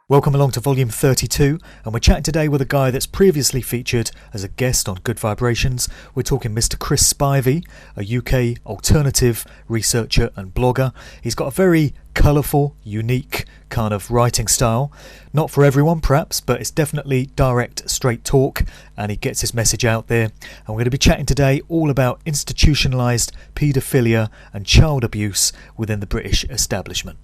Welcome along to volume 32, and we're chatting today with a guy that's previously featured as a guest on Good Vibrations. We're talking Mr. Chris Spivey, a UK alternative researcher and blogger. He's got a very colourful, unique kind of writing style. Not for everyone perhaps, but it's definitely direct, straight talk, and he gets his message out there. And we're going to be chatting today all about institutionalised paedophilia and child abuse within the British establishment.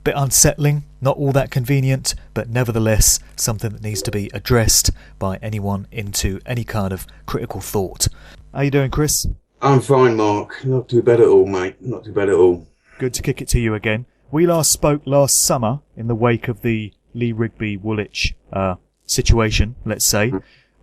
Bit unsettling, not all that convenient, but nevertheless something that needs to be addressed by anyone into any kind of critical thought. How you doing, Chris? I'm fine, Mark. Not too bad at all, mate. Not too bad at all. Good to kick it to you again. We last spoke last summer in the wake of the Lee Rigby Woolwich situation, let's say,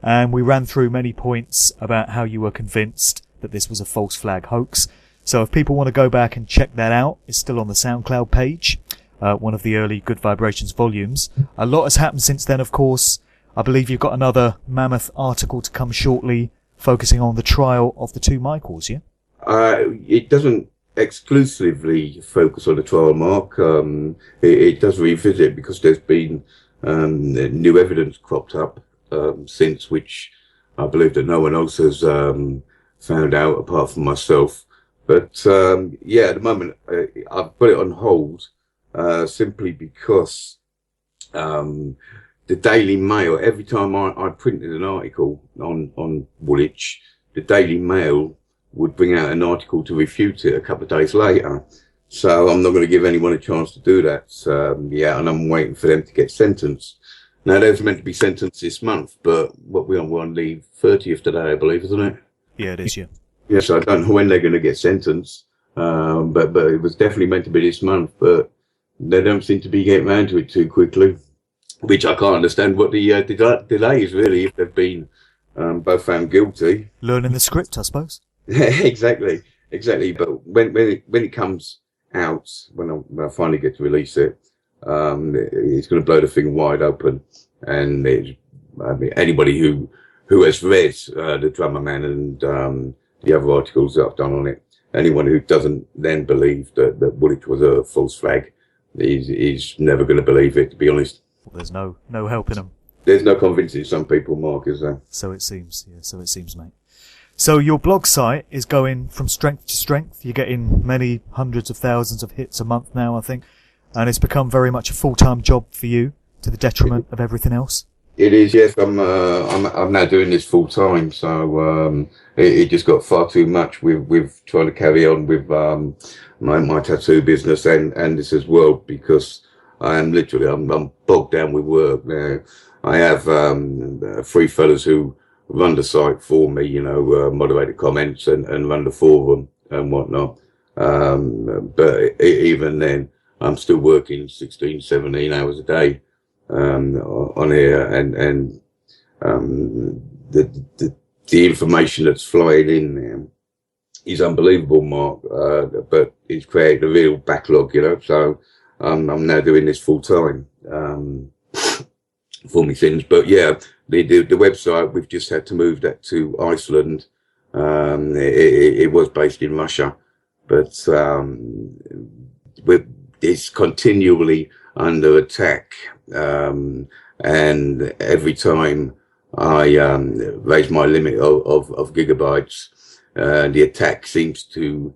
and we ran through many points about how you were convinced that this was a false flag hoax. So if people want to go back and check that out, it's still on the SoundCloud page. One of the early Good Vibrations volumes. A lot has happened since then, of course. I believe you've got another mammoth article to come shortly, focusing on the trial of the two Michaels, yeah? It doesn't exclusively focus on the trial, Mark. It does revisit because there's been new evidence cropped up since, which I believe that no one else has found out apart from myself. But yeah, at the moment, I've put it on hold. Simply because the Daily Mail, every time I printed an article on Woolwich, the Daily Mail would bring out an article to refute it a couple of days later. So I'm not going to give anyone a chance to do that. Yeah, and I'm waiting for them to get sentenced. Now, they're meant to be sentenced this month, but we're on the 30th today, I believe, isn't it? Yeah, it is, yeah. Yeah, so I don't know when they're going to get sentenced, but it was definitely meant to be this month, but they don't seem to be getting around to it too quickly, which I can't understand what the delay is really, if they've been both found guilty. Learning the script, I suppose. Exactly. But when it comes out, when I finally get to release it, it's going to blow the thing wide open. And anybody who has read the Drummer Man and the other articles that I've done on it, anyone who doesn't then believe that Woolwich was a false flag, he's never going to believe it, to be honest. Well, there's no helping them. There's no convincing some people, Mark, is there? So it seems, yeah, so it seems, mate. So your blog site is going from strength to strength. You're getting many hundreds of thousands of hits a month now, I think. And it's become very much a full-time job for you, to the detriment of everything else. It is, yes. I'm now doing this full time, so it just got far too much with trying to carry on with my tattoo business and this as well, because I'm bogged down with work now. I have three fellas who run the site for me, moderate the comments and run the forum and whatnot. But even then, I'm still working 16, 17 hours a day on here, and the information that's flying in there is unbelievable, Mark. But it's created a real backlog, So I'm now doing this full time for me things. But yeah, the website, we've just had to move that to Iceland. It was based in Russia, but it's continually under attack, and every time I raise my limit of gigabytes, the attack seems to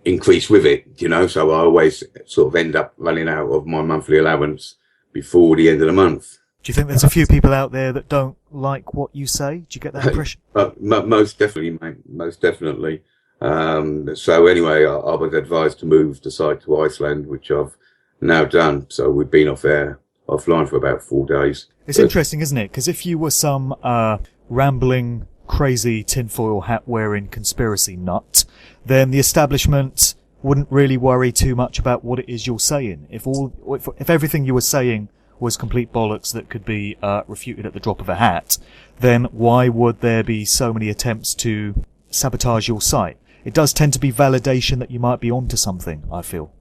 increase with it, so I always sort of end up running out of my monthly allowance before the end of the month. Do you think there's a few people out there that don't like what you say? Do you get that impression? Most definitely, mate, most definitely. So anyway, I was advised to move the site to Iceland, which I've now done. So we've been offline for about 4 days. It's interesting, isn't it? Because if you were some rambling, crazy tinfoil hat wearing conspiracy nut, then the establishment wouldn't really worry too much about what it is you're saying. If everything you were saying was complete bollocks that could be refuted at the drop of a hat, then why would there be so many attempts to sabotage your site? It does tend to be validation that you might be onto something, I feel.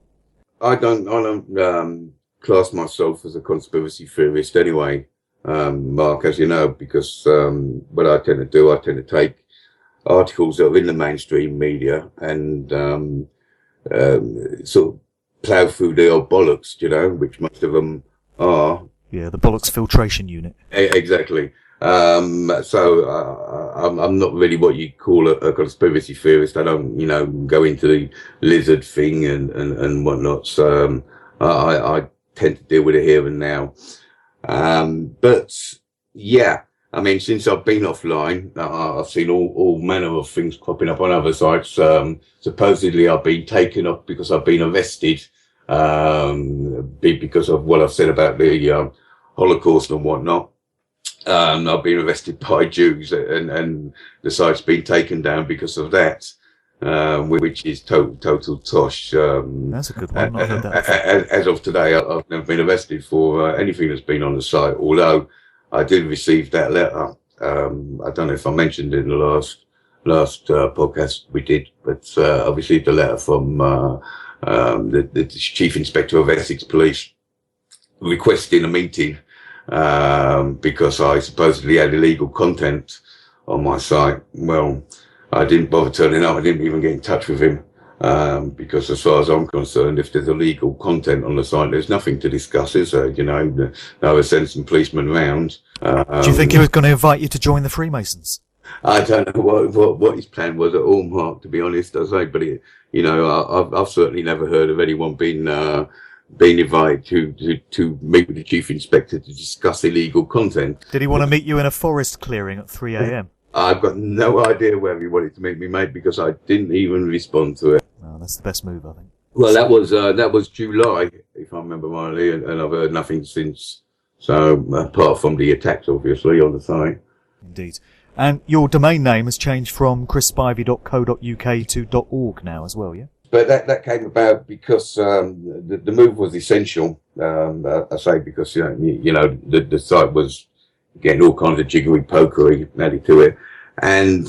I don't class myself as a conspiracy theorist anyway, Mark, as you know, because what I tend to do, I tend to take articles that are in the mainstream media and sort of plough through the old bollocks, which most of them are. Yeah, the bollocks filtration unit. Exactly. I'm not really what you call a conspiracy theorist. I don't, go into the lizard thing and whatnot. So I tend to deal with it here and now. But yeah, I mean, since I've been offline, I've seen all manner of things cropping up on other sites. Supposedly I've been taken off because I've been arrested, because of what I've said about the Holocaust and whatnot. I've been arrested by Jews, and the site's been taken down because of that, which is total tosh. That's a good one. Not heard that. As of today, I've never been arrested for anything that's been on the site, although I did receive that letter. I don't know if I mentioned it in the last podcast we did, but I received a letter from the Chief Inspector of Essex Police requesting a meeting, because I supposedly had illegal content on my site. Well, I didn't bother turning up. I didn't even get in touch with him, because as far as I'm concerned, if there's illegal content on the site, there's nothing to discuss, is there? I was sending some policemen round. Do you think he was going to invite you to join the Freemasons? I don't know what his plan was at all, Mark, to be honest. I say, but I've certainly never heard of anyone being invited to meet with the Chief Inspector to discuss illegal content. Did he want to meet you in a forest clearing at 3 a.m? I've got no idea where he wanted to meet me, mate, because I didn't even respond to it. Oh, that's the best move, I think. Well, that was July, if I remember rightly, and I've heard nothing since. So, apart from the attacks, obviously, on the site. Indeed. And your domain name has changed from chrisspivey.co.uk to .org now as well, yeah? But that came about because the move was essential. I say because the site was getting all kinds of jiggery pokery added to it, and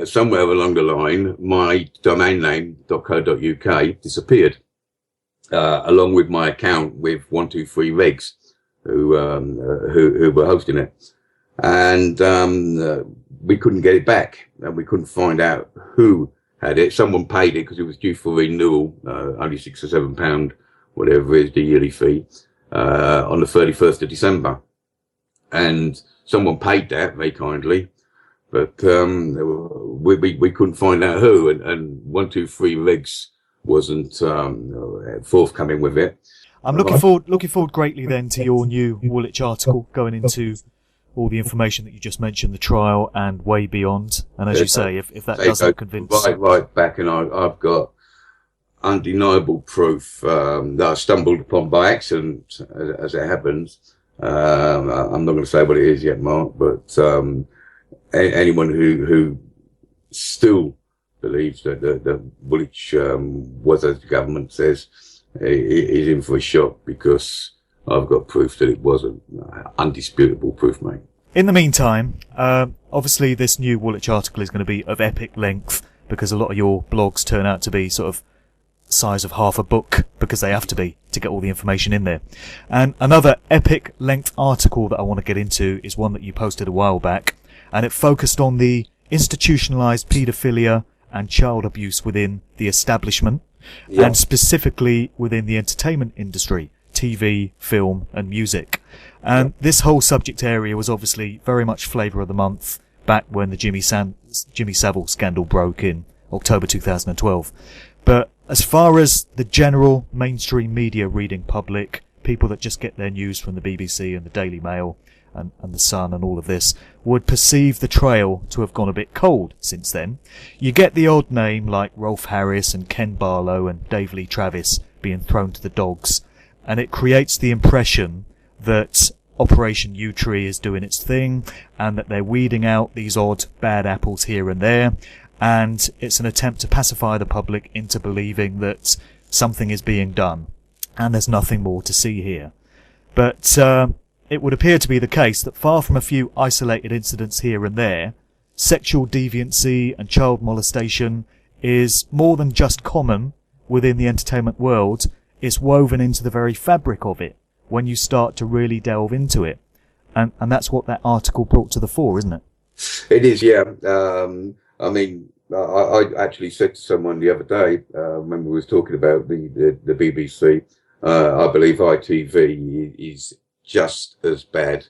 somewhere along the line, my domain name .co.uk disappeared, along with my account with 123 Regs, who were hosting it, and we couldn't get it back, and we couldn't find out who had it. Someone paid it because it was due for renewal, only £6 or £7, whatever it is, the yearly fee, on the 31st of December. And someone paid that very kindly, but we couldn't find out who, and 123 Regs wasn't forthcoming with it. I'm looking forward greatly then to your new Woolwich article going into all the information that you just mentioned, the trial and way beyond. And as you say, if that doesn't convince... Right back, and I've got undeniable proof that I stumbled upon by accident, as it happens. I'm not going to say what it is yet, Mark, but anyone who still believes that the Woolwich was, as the government says, is in for a shock, because I've got proof that it wasn't. Undisputable proof, mate. In the meantime, obviously this new Woolwich article is going to be of epic length, because a lot of your blogs turn out to be sort of size of half a book, because they have to be to get all the information in there. And another epic length article that I want to get into is one that you posted a while back, and it focused on the institutionalised paedophilia and child abuse within the establishment, and specifically within the entertainment industry, TV, film and music. And this whole subject area was obviously very much flavour of the month back when the Jimmy Savile scandal broke in October 2012. But as far as the general mainstream media reading public, people that just get their news from the BBC and the Daily Mail and the Sun and all of this, would perceive the trail to have gone a bit cold since then. You get the odd name like Rolf Harris and Ken Barlow and Dave Lee Travis being thrown to the dogs, and it creates the impression that Operation U-Tree is doing its thing, and that they're weeding out these odd bad apples here and there, and it's an attempt to pacify the public into believing that something is being done, and there's nothing more to see here. But it would appear to be the case that far from a few isolated incidents here and there, sexual deviancy and child molestation is more than just common within the entertainment world. It's woven into the very fabric of it when you start to really delve into it. And that's what that article brought to the fore, isn't it? It is, yeah. I mean, I actually said to someone the other day, when we was talking about the BBC, I believe ITV is just as bad,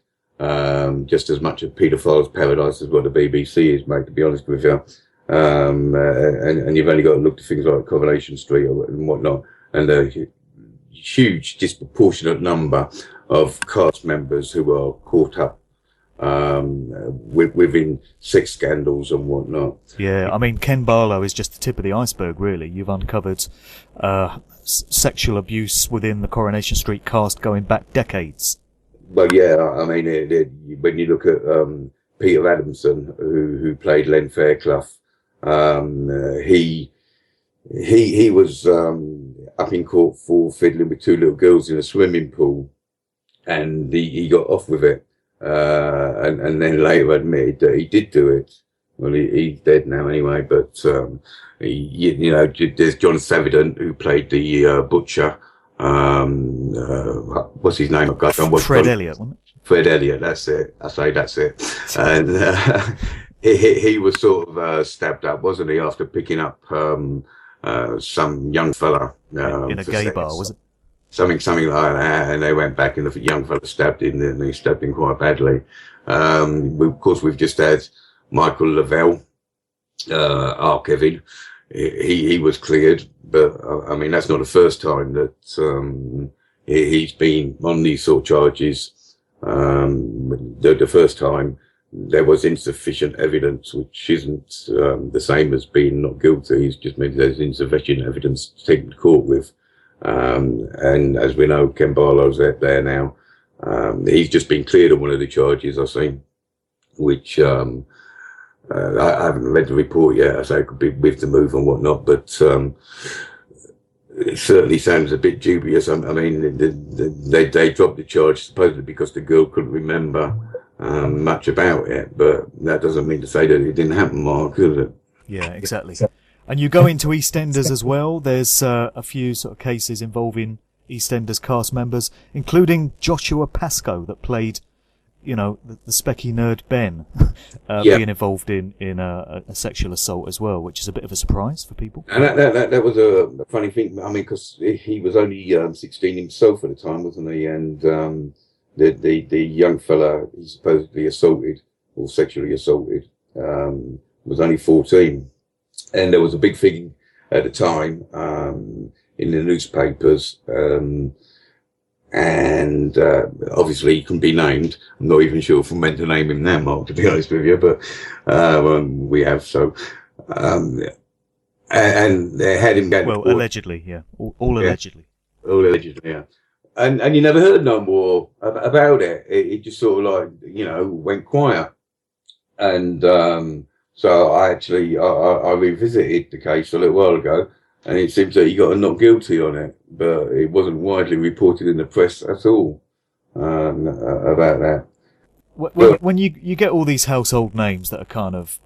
just as much a paedophile's paradise as what the BBC is, mate, to be honest with you. And you've only got to look to things like Coronation Street and whatnot, and a huge disproportionate number of cast members who are caught up within sex scandals and whatnot. Yeah, I mean, Ken Barlow is just the tip of the iceberg, really. You've uncovered sexual abuse within the Coronation Street cast going back decades. Well, yeah, I mean, when you look at Peter Adamson, who played Len Fairclough, he was up in court for fiddling with two little girls in a swimming pool, and he got off with it, and then later admitted that he did do it. Well, he's dead now anyway, but there's John Savidant, who played the butcher. What's his name? Fred Elliott, wasn't it? Fred Elliott, that's it. I say that's it. And he was sort of stabbed up, wasn't he, after picking up some young fella in a gay bar, was it? Something like that, and they went back and the young fella stabbed him, and he stabbed him quite badly. Of course, we've just had Michael Lavelle, our Kevin. He was cleared, but I mean, that's not the first time that he's been on these sort of charges. The first time there was insufficient evidence, which isn't the same as being not guilty. It's just means there's insufficient evidence to take to court with. And as we know, Ken Barlow's out there now. He's just been cleared on one of the charges, I've seen, which I haven't read the report yet. I say it could be with the move and whatnot, but it certainly sounds a bit dubious. I mean, they dropped the charge supposedly because the girl couldn't remember much about it, but that doesn't mean to say that it didn't happen, Mark, does it? Yeah, exactly. And you go into EastEnders as well. There's a few sort of cases involving EastEnders cast members, including Joshua Pascoe, that played, the specky nerd Ben, being involved in a sexual assault as well, which is a bit of a surprise for people. And that was a funny thing. I mean, because he was only 16 himself at the time, wasn't he? And the young fella he supposedly assaulted or sexually assaulted was only 14. And there was a big thing at the time in the newspapers, and obviously he couldn't be named. I'm not even sure if I'm meant to name him now, Mark, to be honest with you, but we have. So, and they had him going. Well, allegedly, yeah, all allegedly. All allegedly, yeah. And you never heard no more about it. It just sort of like went quiet, and so I revisited the case a little while ago, and it seems that he got a not guilty on it, but it wasn't widely reported in the press at all about that. When you get all these household names that are kind of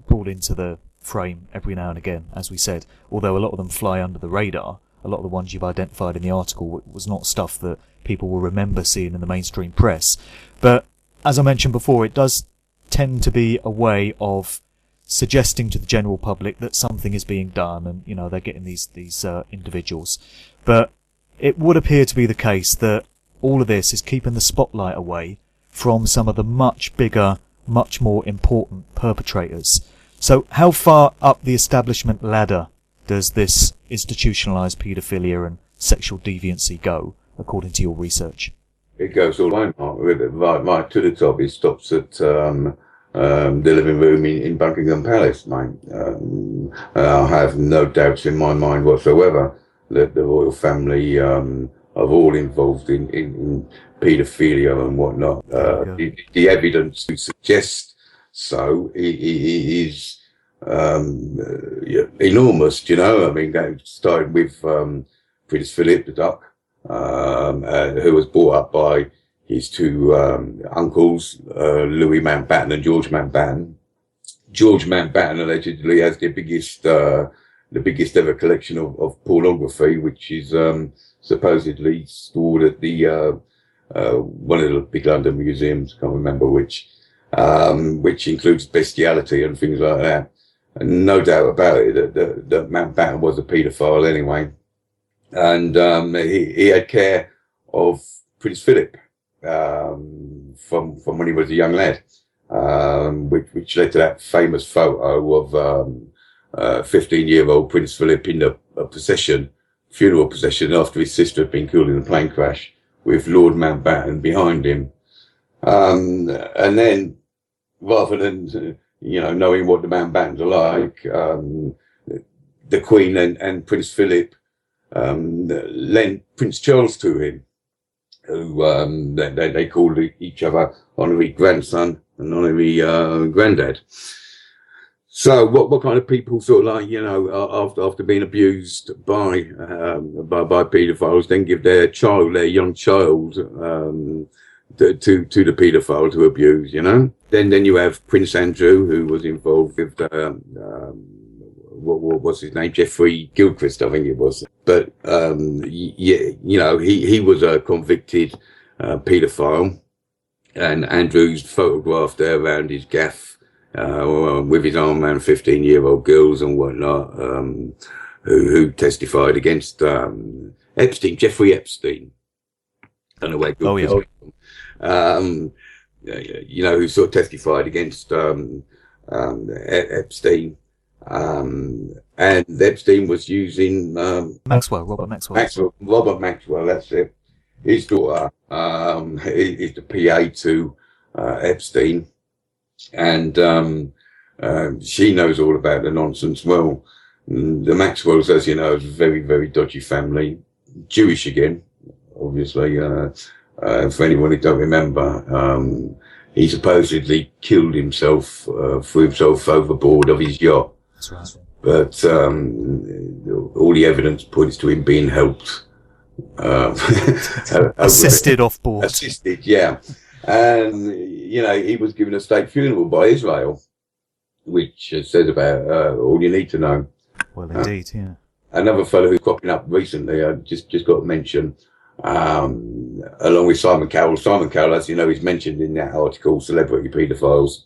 brought into the frame every now and again, as we said, although a lot of them fly under the radar, a lot of the ones you've identified in the article was not stuff that people will remember seeing in the mainstream press. But as I mentioned before, it does tend to be a way of suggesting to the general public that something is being done, and they're getting these individuals. But it would appear to be the case that all of this is keeping the spotlight away from some of the much bigger, much more important perpetrators. So how far up the establishment ladder does this institutionalised paedophilia and sexual deviancy go, according to your research? It goes all the way, Mark, with it, right to the top. It stops at the living room in Buckingham Palace, mate. I have no doubts in my mind whatsoever that the royal family are all involved in paedophilia and whatnot. The evidence to suggest so is enormous, I mean, that started with Prince Philip, the Duck, who was brought up by his two uncles, Louis Mountbatten and George Mountbatten. George Mountbatten allegedly has the biggest ever collection of pornography, which is supposedly stored at the one of the big London museums. Can't remember which includes bestiality and things like that. And no doubt about it that Mountbatten was a paedophile anyway. And he had care of Prince Philip, from when he was a young lad, which led to that famous photo of 15-year-old Prince Philip in a funeral procession after his sister had been killed in a plane crash, with Lord Mountbatten behind him. And then, rather than knowing what the Mountbattens are like, the Queen and Prince Philip lent Prince Charles to him, who they called each other honorary grandson and honorary granddad. So what kind of people sort of like, after being abused by paedophiles, then give their young child to the paedophile to abuse, Then you have Prince Andrew, who was involved with what was his name? Geoffrey Gilchrist, I think it was. But he was a convicted paedophile, and Andrew's photographed there around his gaff with his arm around 15-year-old girls and whatnot, who testified against Epstein, Jeffrey Epstein. I don't know where Gilchrist from. Who sort of testified against Epstein. And Epstein was using Robert Maxwell, that's it. His daughter is the PA to Epstein, and she knows all about the nonsense. Well, the Maxwells, as you know, is a very, very dodgy family, Jewish again, obviously. For anyone who don't remember, he supposedly killed himself, threw himself overboard of his yacht. That's right. But all the evidence points to him being helped. Assisted off board. Assisted, yeah. And, he was given a state funeral by Israel, which says about all you need to know. Well, indeed, yeah. Another fellow who's cropping up recently, I just got to mention, along with Simon Cowell. Simon Cowell, as you know, is mentioned in that article, Celebrity Paedophiles.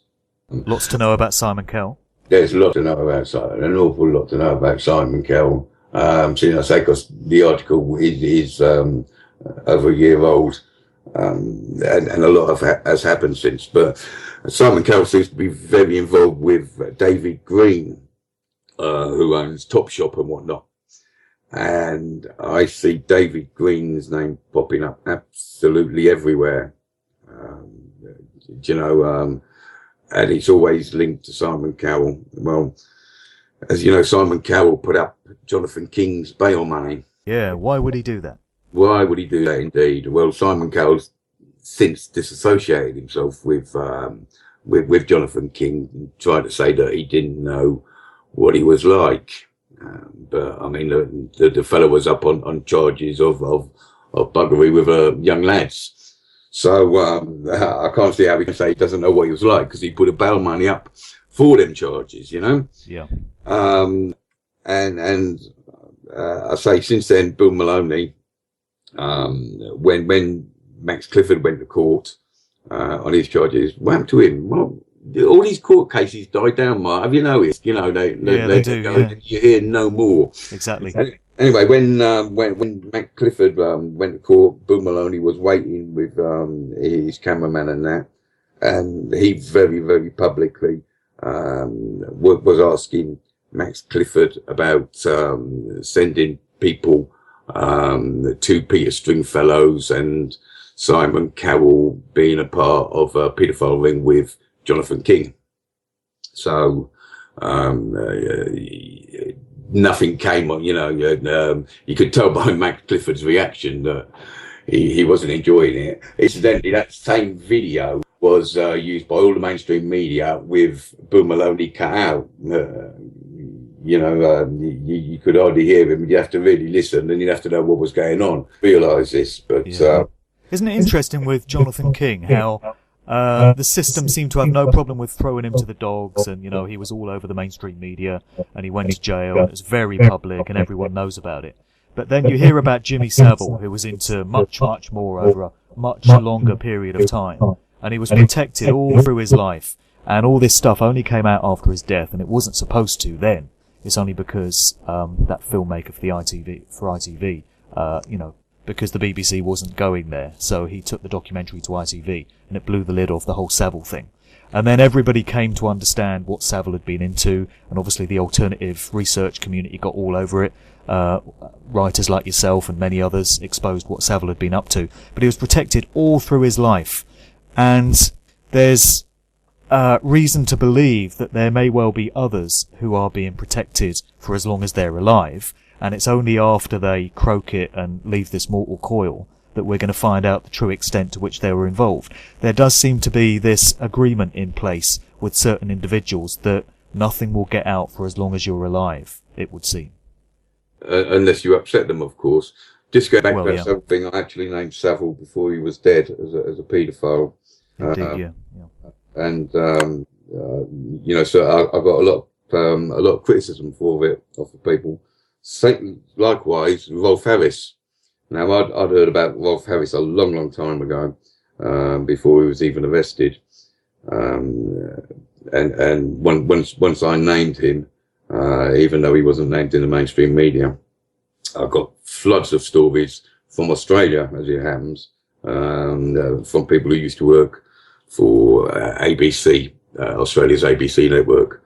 Lots to know about Simon Cowell. There's a lot to know about Simon, an awful lot to know about Simon Cowell. Because the article is over a year old, and a lot has happened since. But Simon Cowell seems to be very involved with David Green, who owns Topshop and whatnot. And I see David Green's name popping up absolutely everywhere. And it's always linked to Simon Cowell. Well, as you know, Simon Cowell put up Jonathan King's bail money. Yeah, why would he do that? Why would he do that, indeed? Well, Simon Cowell's since disassociated himself with Jonathan King, trying to say that he didn't know what he was like. But I mean, the fellow was up on charges of buggery with young lads. So I can't see how he can say he doesn't know what he was like, because he put a bail money up for them charges, Yeah. And I say since then, Bill Maloney, when Max Clifford went to court on his charges, what happened to him? Well, all these court cases died down, Mark. Have you noticed? They do. Yeah. You hear no more. Exactly. Anyway, when Max Clifford went to court, Bill Maloney was waiting with his cameraman and that, and he very, very publicly was asking Max Clifford about sending people to Peter Stringfellows and Simon Cowell being a part of a paedophile ring with Jonathan King. So nothing came on, you could tell by Max Clifford's reaction that he wasn't enjoying it. Incidentally, that same video was used by all the mainstream media with Bill Maloney cut out. You could hardly hear him. You have to really listen, and you'd have to know what was going on, realise this. But isn't it interesting with Jonathan King how the system seemed to have no problem with throwing him to the dogs, and he was all over the mainstream media, and he went to jail, and it was very public, and everyone knows about it. But then you hear about Jimmy Savile, who was into much, much more over a much longer period of time, and he was protected all through his life, and all this stuff only came out after his death, and it wasn't supposed to then. It's only because that filmmaker for ITV because the BBC wasn't going there. So he took the documentary to ITV, and it blew the lid off the whole Savile thing. And then everybody came to understand what Savile had been into, and obviously the alternative research community got all over it. Writers like yourself and many others exposed what Savile had been up to. But he was protected all through his life. And there's reason to believe that there may well be others who are being protected for as long as they're alive, and it's only after they croak it and leave this mortal coil that we're going to find out the true extent to which they were involved. There does seem to be this agreement in place with certain individuals that nothing will get out for as long as you're alive, it would seem. Unless you upset them, of course. Just go back to something, I actually named Savile before he was dead as a paedophile. Indeed, And you know, so I've got a lot of criticism for it of the people. Likewise, Rolf Harris. Now, I'd heard about Rolf Harris a long time ago, before he was even arrested. And once I named him, even though he wasn't named in the mainstream media, I got floods of stories from Australia, as it happens, from people who used to work for ABC, Australia's ABC network,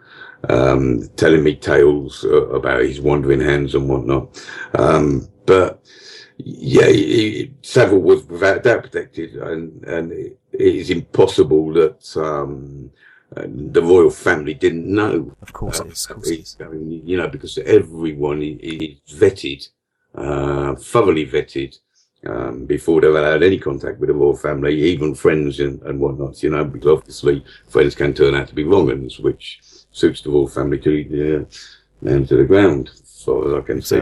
telling me tales about his wandering hands and whatnot. But yeah, Savile was without doubt protected, and it is impossible that the royal family didn't know. Of course it is. I mean, you know, because everyone is vetted, thoroughly vetted, before they're allowed any contact with the royal family, even friends and whatnot, you know, because obviously friends can turn out to be wrong uns, which suits the royal family to the ground, as far as I can see.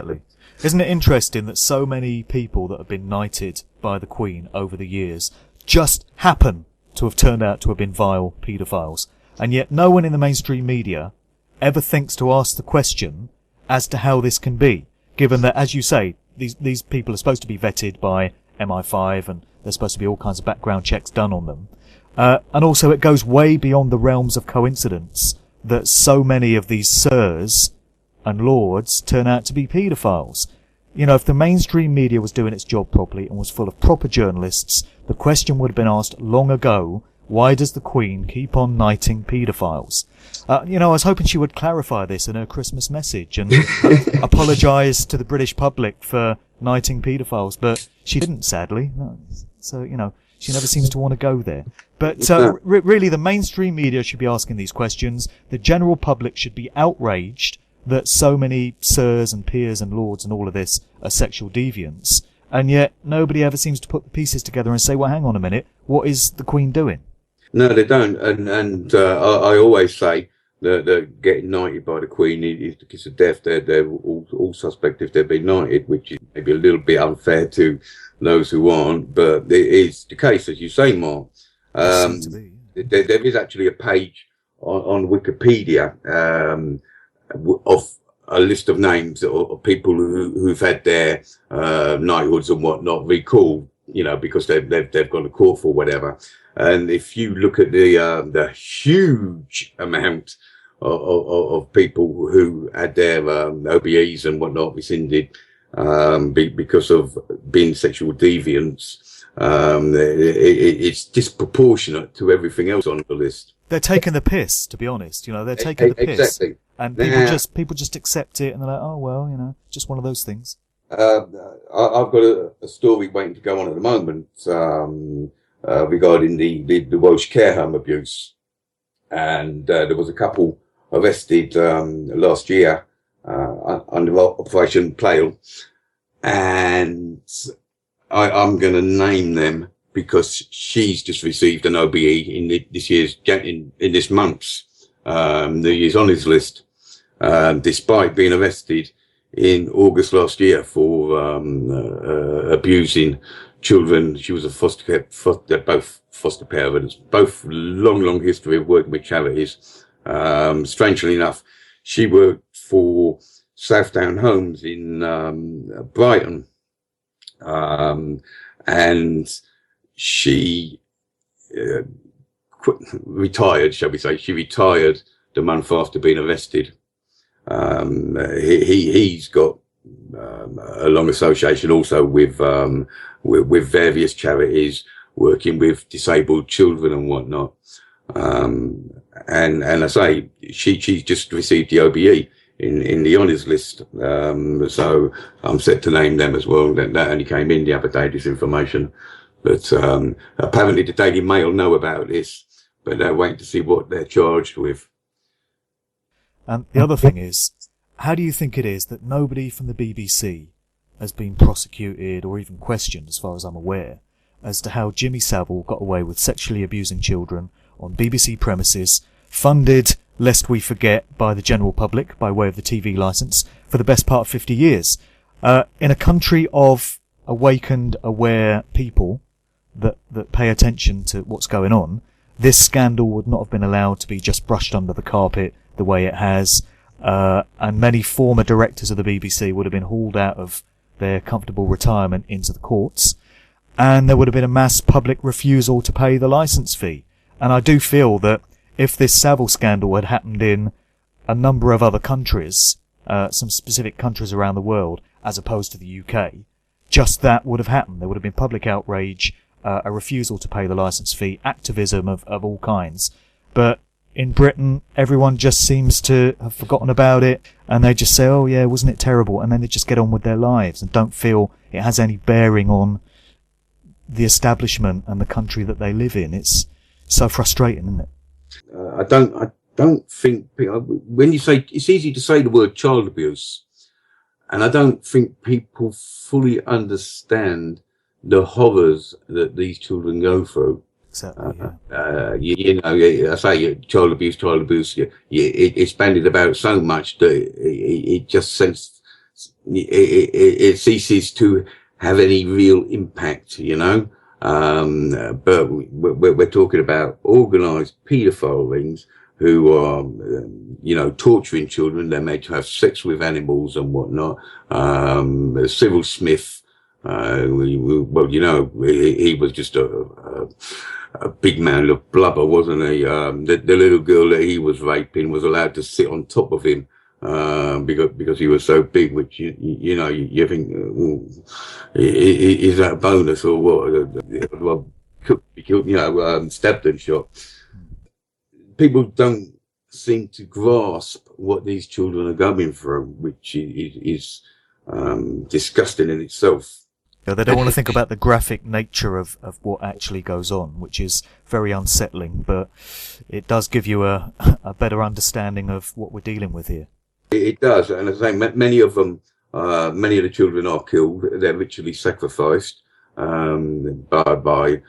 Isn't it interesting that so many people that have been knighted by the Queen over the years just happen to have turned out to have been vile paedophiles, and yet no one in the mainstream media ever thinks to ask the question as to how this can be, given that, as you say, these people are supposed to be vetted by MI5 and there's supposed to be all kinds of background checks done on them. And also it goes way beyond the realms of coincidence that so many of these sirs and lords turn out to be paedophiles. You know, if the mainstream media was doing its job properly and was full of proper journalists, the question would have been asked long ago, why does the Queen keep on knighting paedophiles? You know, I was hoping she would clarify this in her Christmas message and apologise to the British public for knighting paedophiles, but she didn't, sadly. No. So, you know, she never seems to want to go there. But really, the mainstream media should be asking these questions. The general public should be outraged that so many sirs and peers and lords and all of this are sexual deviants, and yet nobody ever seems to put the pieces together and say, well, hang on a minute, what is the Queen doing? No, they don't. And I always say that getting knighted by the Queen is the kiss of death. They're all suspect if they've been knighted, which is maybe a little bit unfair to those who aren't, but it is the case, as you say, Mark. There is actually a page on Wikipedia of a list of names of people who've had their knighthoods and whatnot recalled, you know, because they've gone to court for whatever. And if you look at the huge amount of people who had their OBEs and whatnot rescinded because of being sexual deviants, it's disproportionate to everything else on the list. They're taking the piss, to be honest. You know, they're taking the piss. Exactly. And people just accept it, and they're like, oh, well, you know, just one of those things. I've got a story waiting to go on at the moment regarding the Roache care home abuse. And there was a couple arrested last year under Operation Plail. And I'm going to name them because she's just received an OBE in this month's New Year's Honours list, despite being arrested in August last year for abusing children. She was both foster parents, both long history of working with charities. Strangely enough, she worked for Southdown Homes in Brighton, and she retired, shall we say. She retired the month after being arrested. He's got a long association also with various charities working with disabled children and whatnot. And I say she just received the OBE in the honours list. So I'm set to name them as well. That only came in the other day, this information. But apparently the Daily Mail know about this, but they're waiting to see what they're charged with. And the other thing is, how do you think it is that nobody from the BBC has been prosecuted or even questioned, as far as I'm aware, as to how Jimmy Savile got away with sexually abusing children on BBC premises, funded, lest we forget, by the general public by way of the TV licence for the best part of 50 years? In a country of awakened, aware people that pay attention to what's going on, this scandal would not have been allowed to be just brushed under the carpet the way it has, and many former directors of the BBC would have been hauled out of their comfortable retirement into the courts, and there would have been a mass public refusal to pay the licence fee. And I do feel that if this Savile scandal had happened in a number of other countries, some specific countries around the world, as opposed to the UK, just that would have happened. There would have been public outrage, a refusal to pay the licence fee, activism of all kinds. But in Britain, everyone just seems to have forgotten about it, and they just say, oh yeah, wasn't it terrible? And then they just get on with their lives and don't feel it has any bearing on the establishment and the country that they live in. It's so frustrating, isn't it? I don't think, when you say, it's easy to say the word child abuse, and I don't think people fully understand the horrors that these children go through. Exactly, yeah. You know, I say child abuse. It's bandied about so much that it just it ceases to have any real impact, you know. But we're talking about organised paedophile rings who are, you know, torturing children. They're made to have sex with animals and whatnot. Cyril Smith, well, you know, he was just a big man of blubber, wasn't he? The little girl that he was raping was allowed to sit on top of him, because he was so big, which, you know, you think, is that a bonus or what? Well, could be killed, you know, stabbed and shot. People don't seem to grasp what these children are going through, which is disgusting in itself. Yeah, they don't want to think about the graphic nature of what actually goes on, which is very unsettling, but it does give you a better understanding of what we're dealing with here. It does, and as I say, many of them, many of the children are killed. They're ritually sacrificed by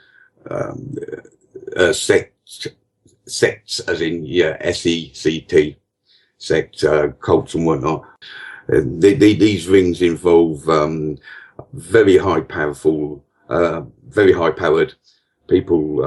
sects, as in SECT, sect, cults and whatnot. These rings involve very high powered people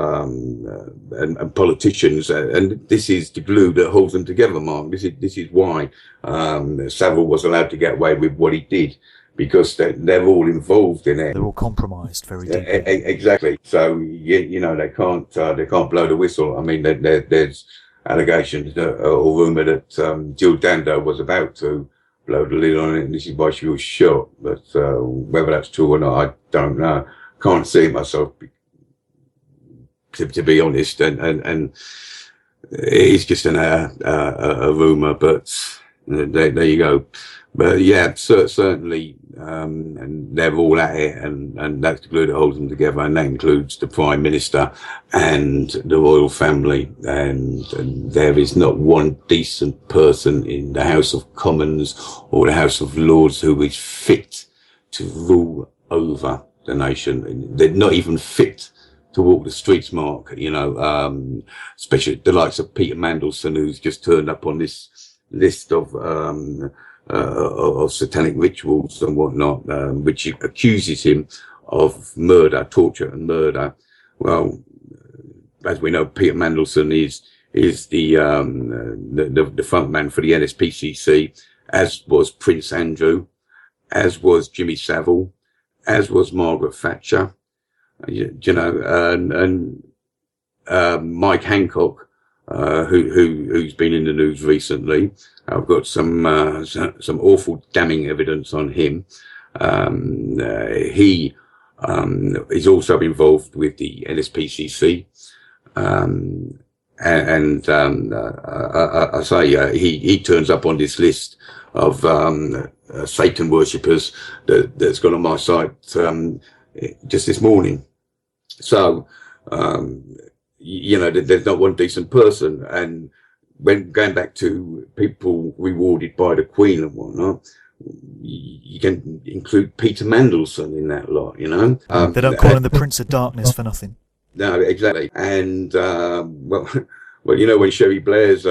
and politicians, and this is the glue that holds them together, Mark. This is why Savile was allowed to get away with what he did, because they're all involved in it. They're all compromised very deeply. Exactly. So you know, they can't blow the whistle. I mean, there's allegations or rumour that Jill Dando was about to blow the lid on it, and this is why she was shot. But whether that's true or not, I don't know. Can't see it myself, to be honest. And it's just a rumour, but there you go. But yeah, certainly, and they're all at it, and that's the glue that holds them together, and that includes the Prime Minister and the royal family, and there is not one decent person in the House of Commons or the House of Lords who is fit to rule over the nation. They're not even fit to walk the streets, Mark, you know, especially the likes of Peter Mandelson, who's just turned up on this list of satanic rituals and whatnot, which accuses him of murder, torture and murder. Well, as we know, Peter Mandelson is the front man for the NSPCC, as was Prince Andrew, as was Jimmy Savile, as was Margaret Thatcher, you know, and Mike Hancock who's been in the news recently. I've got some awful damning evidence on him. He is also involved with the NSPCC. I say he turns up on this list of Satan worshippers that's gone on my site just this morning. So there's not one decent person. And when going back to people rewarded by the Queen and whatnot, you can include Peter Mandelson in that lot. They don't call him the Prince of Darkness for nothing. No, exactly. And well, when Sherry Blair's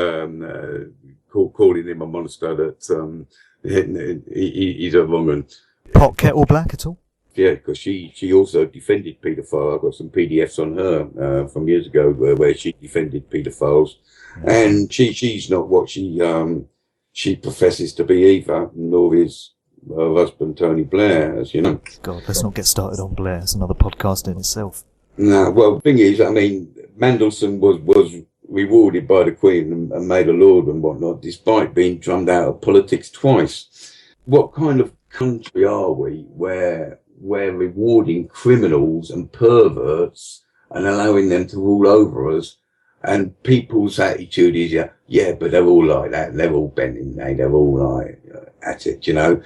calling him a monster, that he's a wrong one. Pot kettle black at all? Yeah, because she also defended paedophile. I've got some PDFs on her from years ago where she defended paedophiles, and she's not what she professes to be either, nor is her husband Tony Blair, as you know. God, let's not get started on Blair. It's another podcast in itself. No, well, the thing is, I mean, Mandelson was rewarded by the Queen and made a lord and whatnot, despite being drummed out of politics twice. What kind of country are we where we're rewarding criminals and perverts and allowing them to rule over us? And people's attitude is, yeah, but they're all like that. They're all bending, they're all like at it,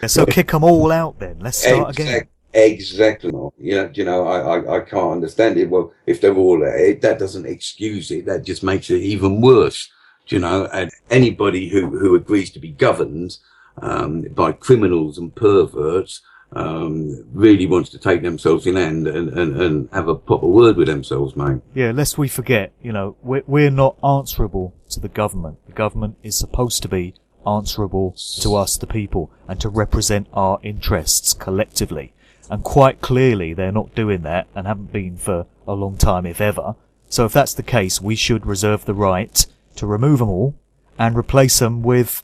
So kick them all out then. Let's start again. Exactly. I can't understand it. Well, if they're all there, that doesn't excuse it. That just makes it even worse. And anybody who agrees to be governed by criminals and perverts really wants to take themselves in hand and have a proper word with themselves, mate. Yeah, lest we forget, we're not answerable to the government. The government is supposed to be answerable to us, the people, and to represent our interests collectively. And quite clearly they're not doing that and haven't been for a long time, if ever. So if that's the case, we should reserve the right to remove them all and replace them with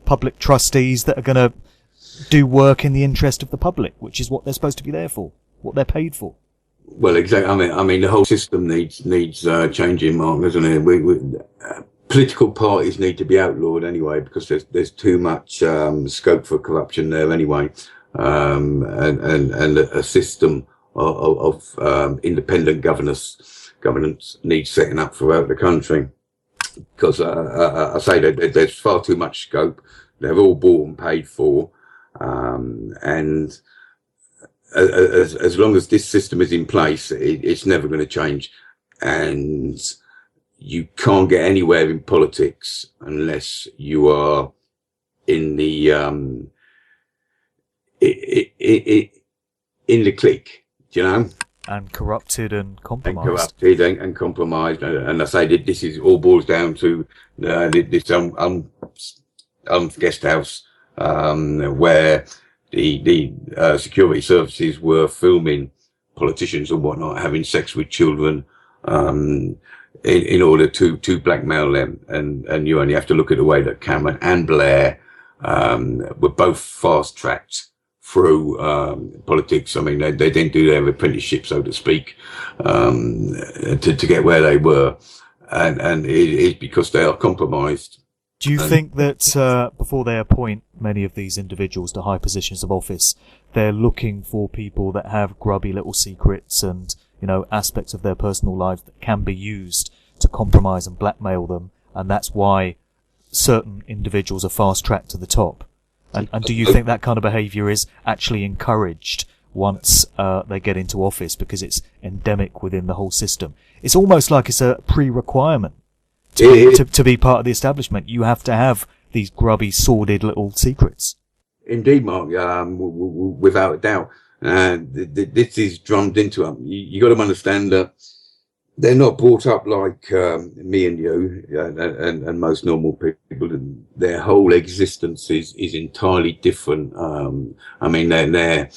public trustees that are going to do work in the interest of the public, which is what they're supposed to be there for, what they're paid for. Well, exactly. I mean, the whole system needs changing, Mark, doesn't it? Political parties need to be outlawed anyway, because there's too much scope for corruption there anyway. And a system of independent governance needs setting up throughout the country, because I say that there's far too much scope. They're all bought and paid for, and as long as this system is in place, it's never going to change. And you can't get anywhere in politics unless you are in the in the clique, and corrupted and compromised. And compromised. And I say that this is all boils down to this guest house where the security services were filming politicians and whatnot having sex with children in order to blackmail them. And you only have to look at the way that Cameron and Blair were both fast-tracked through politics. I mean, they didn't do their apprenticeship, so to speak, to get where they were, and it is because they are compromised. Do you think that before they appoint many of these individuals to high positions of office, they're looking for people that have grubby little secrets and aspects of their personal lives that can be used to compromise and blackmail them, and that's why certain individuals are fast-tracked to the top? And do you think that kind of behaviour is actually encouraged once they get into office, because it's endemic within the whole system? It's almost like it's a pre-requirement to be part of the establishment. You have to have these grubby, sordid little secrets. Indeed, Mark, without a doubt. This is drummed into them. You got to understand that they're not brought up like me and you and most normal people. Their whole existence is entirely different. I mean, they're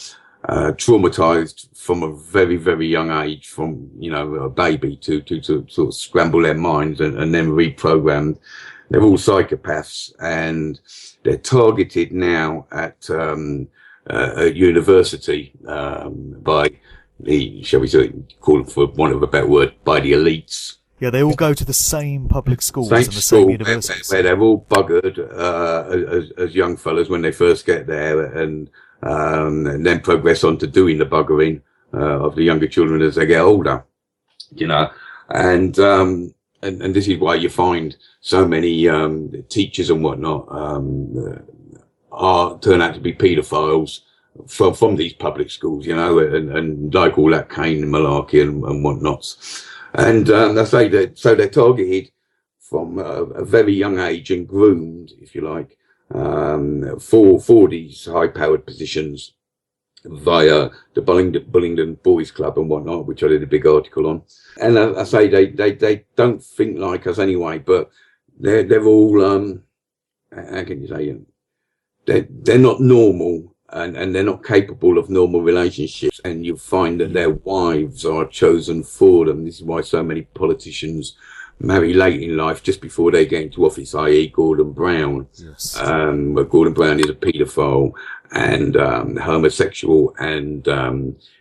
traumatized from a very, very young age, from a baby to sort of scramble their minds and then reprogrammed. They're all psychopaths, and they're targeted now at university by the, shall we say, call it for want of a better word, by the elites. Yeah, they all go to the same public schools Same and the school same universities. where they're all buggered as young fellas when they first get there, and then progress on to doing the buggering of the younger children as they get older. You know, and this is why you find so many teachers and whatnot turn out to be paedophiles from these public schools, you know, and like all that cane malarkey and whatnots. And I say that, so they're targeted from a very young age and groomed, if you like, for these high-powered positions via the Bullingdon Boys Club and whatnot, which I did a big article on. And I say they don't think like us anyway, but they're all how can you say, they're not normal. And they're not capable of normal relationships, and you find that their wives are chosen for them. This is why so many politicians marry late in life, just before they get into office, i.e. Gordon Brown. Yes. Gordon Brown is a paedophile and homosexual, and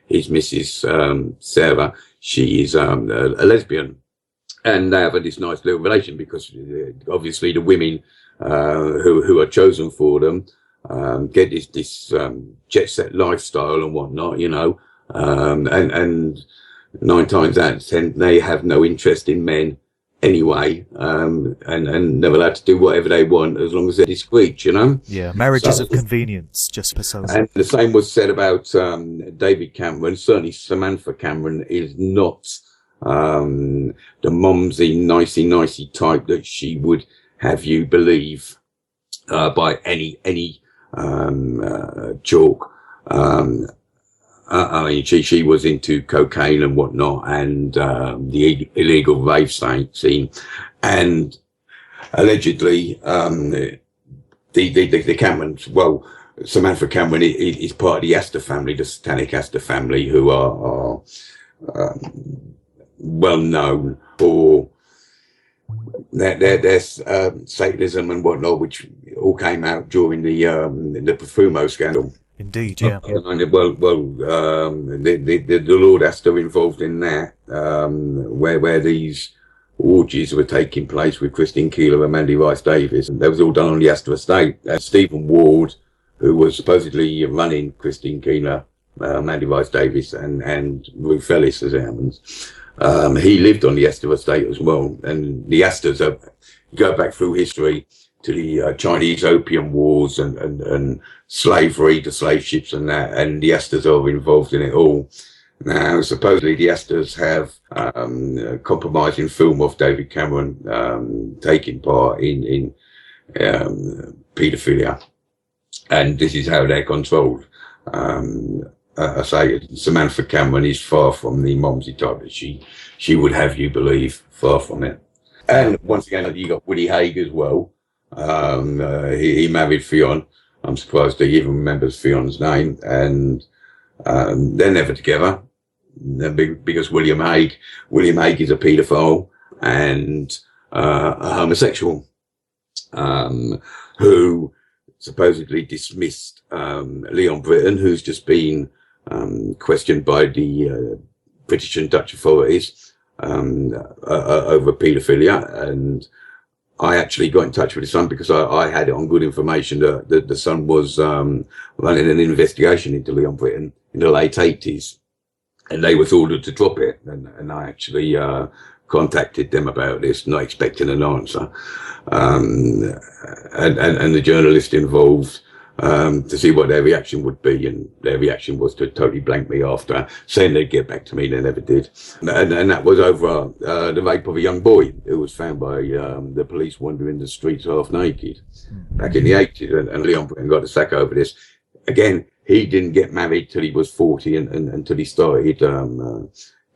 his Mrs. Sarah, she is a lesbian. And they have this nice little relation because obviously the women who are chosen for them get this jet set lifestyle and whatnot, you know, and 9 times out of 10 they have no interest in men anyway, and they're allowed to do whatever they want as long as they're discreet, you know. Yeah, marriages of convenience, just for so. And the same was said about David Cameron. Certainly Samantha Cameron is not the mumsy nicey type that she would have you believe by any chalk. I mean, she was into cocaine and whatnot, and the illegal rave scene, and allegedly the Camerons. Well, Samantha Cameron is part of the Astor family, the satanic Astor family, who are well known for their Satanism and whatnot, which all came out during the Profumo scandal. Indeed, yeah. Well, the Lord Astor involved in that, where these orgies were taking place with Christine Keeler and Mandy Rice Davis, and that was all done on the Astor estate. Stephen Ward, who was supposedly running Christine Keeler, Mandy Rice Davis, and Ruth Ellis, as it happens. He lived on the Astor estate as well, and the Astors go back through history to the Chinese Opium Wars and slavery, the slave ships and that, and the Astors are involved in it all. Now, supposedly the Astors have compromising film of David Cameron taking part in paedophilia, and this is how they're controlled. I say Samantha Cameron is far from the mumsy type that she would have you believe, far from it. And once again, you got Woody Haig as well. He married Fionn. I'm surprised he even remembers Fionn's name, and they're never together because William Haig is a paedophile and a homosexual who supposedly dismissed Leon Britton, who's just been questioned by the British and Dutch authorities over paedophilia. And I actually got in touch with his son because I had it on good information that the son was running an investigation into Leon Britton in the late 80s, and they was ordered to drop it. And I actually contacted them about this, not expecting an answer. And the journalist involved to see what their reaction would be, and their reaction was to totally blank me after, saying they'd get back to me. They never did, and that was over the rape of a young boy who was found by the police wandering the streets half naked back in the 80s, and Leon Britton got a sack over this. Again, he didn't get married till he was 40, and until he started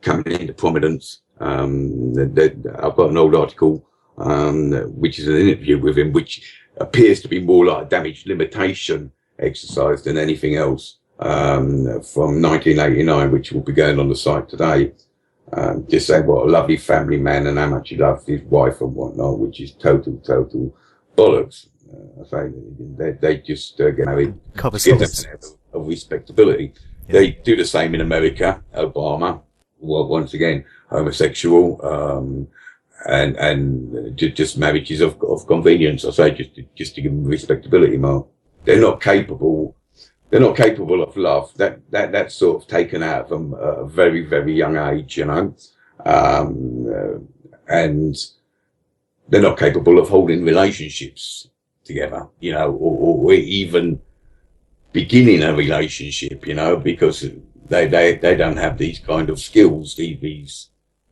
coming into prominence. I've got an old article which is an interview with him, which appears to be more like a damage limitation exercise than anything else, from 1989, which will be going on the site today. Just saying what a lovely family man and how much he loves his wife and whatnot, which is total bollocks. I say they just get married to give them an level of respectability. Yeah. They do the same in America. Obama, once again, homosexual, just marriages of convenience. I say just to give them respectability, Mark. They're not capable of love. That's sort of taken out of them at a very, very young age, you know. And they're not capable of holding relationships together, you know, or even beginning a relationship, you know, because they don't have these kind of skills, these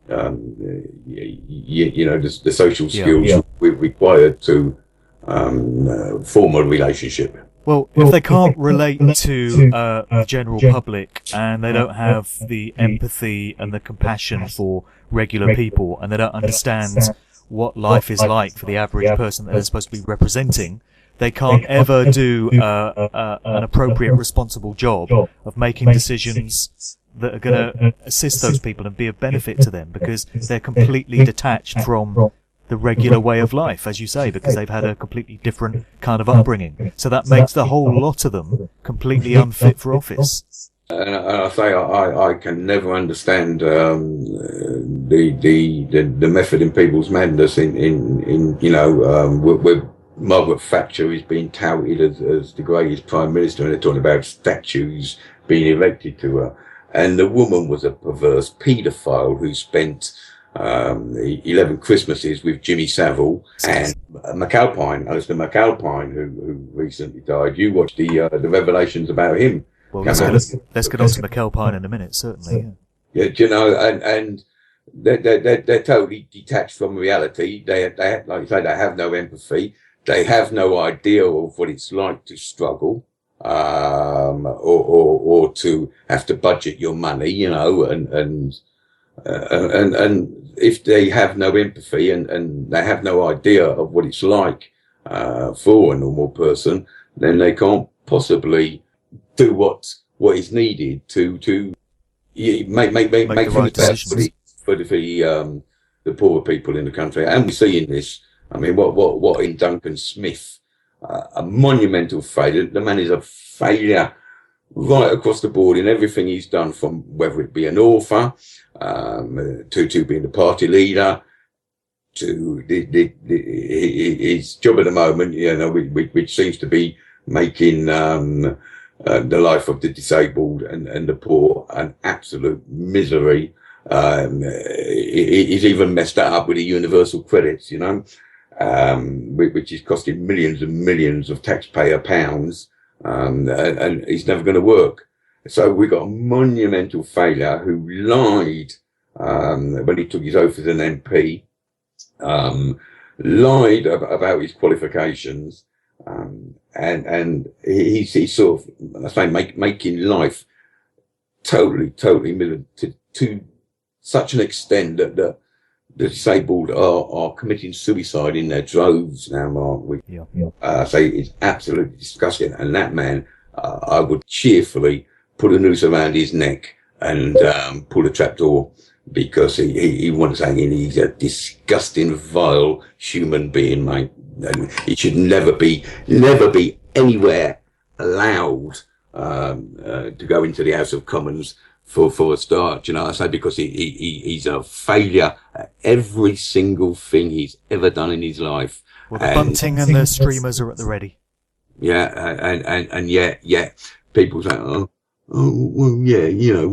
you know, the social skills required to form a relationship. Well, if they can't relate to the general public, and they don't have the empathy and the compassion for regular people, and they don't understand what life is like for the average person that they're supposed to be representing, they can't ever do an appropriate, responsible job of making decisions that are going to assist those people and be of benefit to them, because they're completely detached from the regular way of life, as you say, because they've had a completely different kind of upbringing. So that makes the whole lot of them completely unfit for office. And I say I can never understand the method in people's madness in you know, where Margaret Thatcher is being touted as the greatest prime minister, and they're talking about statues being erected to her. And the woman was a perverse paedophile who spent 11 Christmases with Jimmy Savile and McAlpine, Alistair McAlpine, who recently died. You watched the revelations about him. Well, let's get on to McAlpine in a minute, certainly. Yeah, you know, and they're totally detached from reality. They like you say, they have no empathy. They have no idea of what it's like to struggle, or to have to budget your money, you know, and if they have no empathy and they have no idea of what it's like for a normal person, then they can't possibly do what is needed to make things better for the poorer people in the country. And we see in this, I mean, what in Duncan Smith, a monumental failure. The man is a failure right across the board in everything he's done, from whether it be an author, to being the party leader, to his job at the moment, you know, which seems to be making the life of the disabled and the poor an absolute misery. He's even messed that up with the universal credits, you know, which is costing millions and millions of taxpayer pounds, and it's never going to work. So we got a monumental failure who lied when he took his oath as an MP, lied about his qualifications, and he's sort of, I say, making life totally miserable to such an extent that the disabled are committing suicide in their droves now, Mark. Say it's absolutely disgusting. And that man, I would cheerfully put a noose around his neck and pull a trapdoor, because he wants to say he's a disgusting, vile human being, mate. And he should never be anywhere allowed to go into the House of Commons for a start, you know. I say, because he's a failure at every single thing he's ever done in his life. Well, the bunting and the streamers are at the ready. Yeah, and yet people say, oh, well, yeah, you know,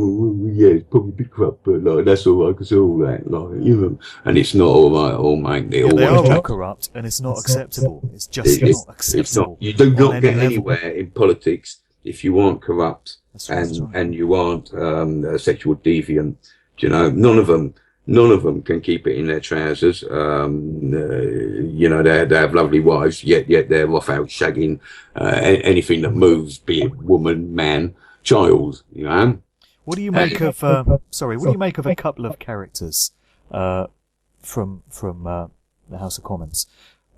yeah, it's probably a bit corrupt, but like, that's all right, because all that, like, you know, and it's not all right, all mate. They are all corrupt, and it's not acceptable. It's just not acceptable. It's not, you do not get anywhere in politics if you aren't corrupt and you aren't a sexual deviant. You know, none of them can keep it in their trousers. You know, they have lovely wives, yet they're off out shagging anything that moves, be it woman, man, child. You know. What do you make of? What do you make of a couple of characters from the House of Commons?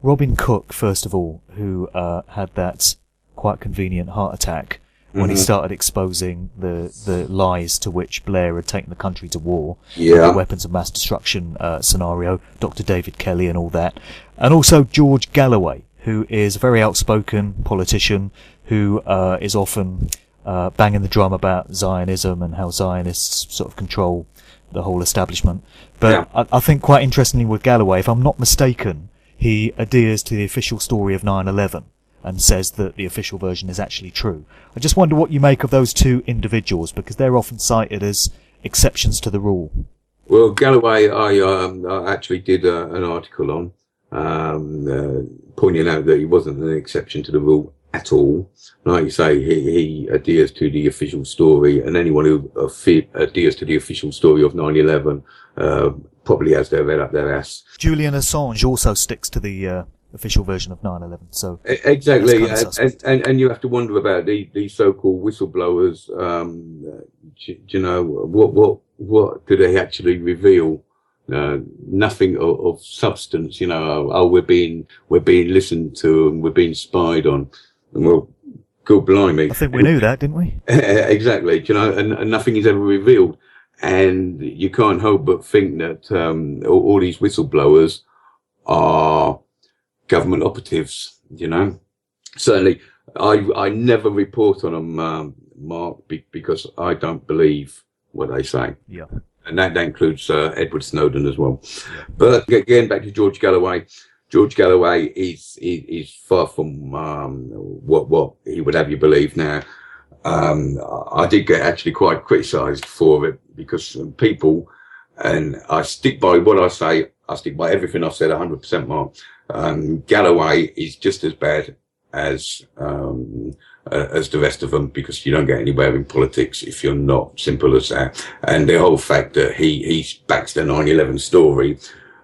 Robin Cook, first of all, who had that quite convenient heart attack when he started exposing the lies to which Blair had taken the country to war, the weapons of mass destruction scenario, Dr. David Kelly and all that. And also George Galloway, who is a very outspoken politician who is often banging the drum about Zionism and how Zionists sort of control the whole establishment. But Yeah. I think quite interestingly with Galloway, if I'm not mistaken, he adheres to the official story of 9/11 and says that the official version is actually true. I just wonder what you make of those two individuals, because they're often cited as exceptions to the rule. Well, Galloway, I actually did an article on, pointing out that he wasn't an exception to the rule at all. Like you say, he adheres to the official story, and anyone who adheres to the official story of 9/11 probably has their head up their ass. Julian Assange also sticks to the official version of 9/11, so exactly, and you have to wonder about these so-called whistleblowers. You know, what do they actually reveal? Nothing of substance. You know, oh, we're being listened to and we're being spied on. And well, good blimey! I think we knew that, didn't we? Exactly. You know, and nothing is ever revealed, and you can't help but think that all these whistleblowers are government operatives. You know, certainly I never report on them, Mark, because I don't believe what they say. Yeah. And that includes Edward Snowden as well. Yeah. But getting back to George Galloway, George Galloway is far from what he would have you believe. Now, I did get actually quite criticised for it because people, and I stick by what I say, I stick by everything I've said 100%, Mark. Galloway is just as bad as the rest of them, because you don't get anywhere in politics if you're not simple as that. And the whole fact that he backs the 9/11 story,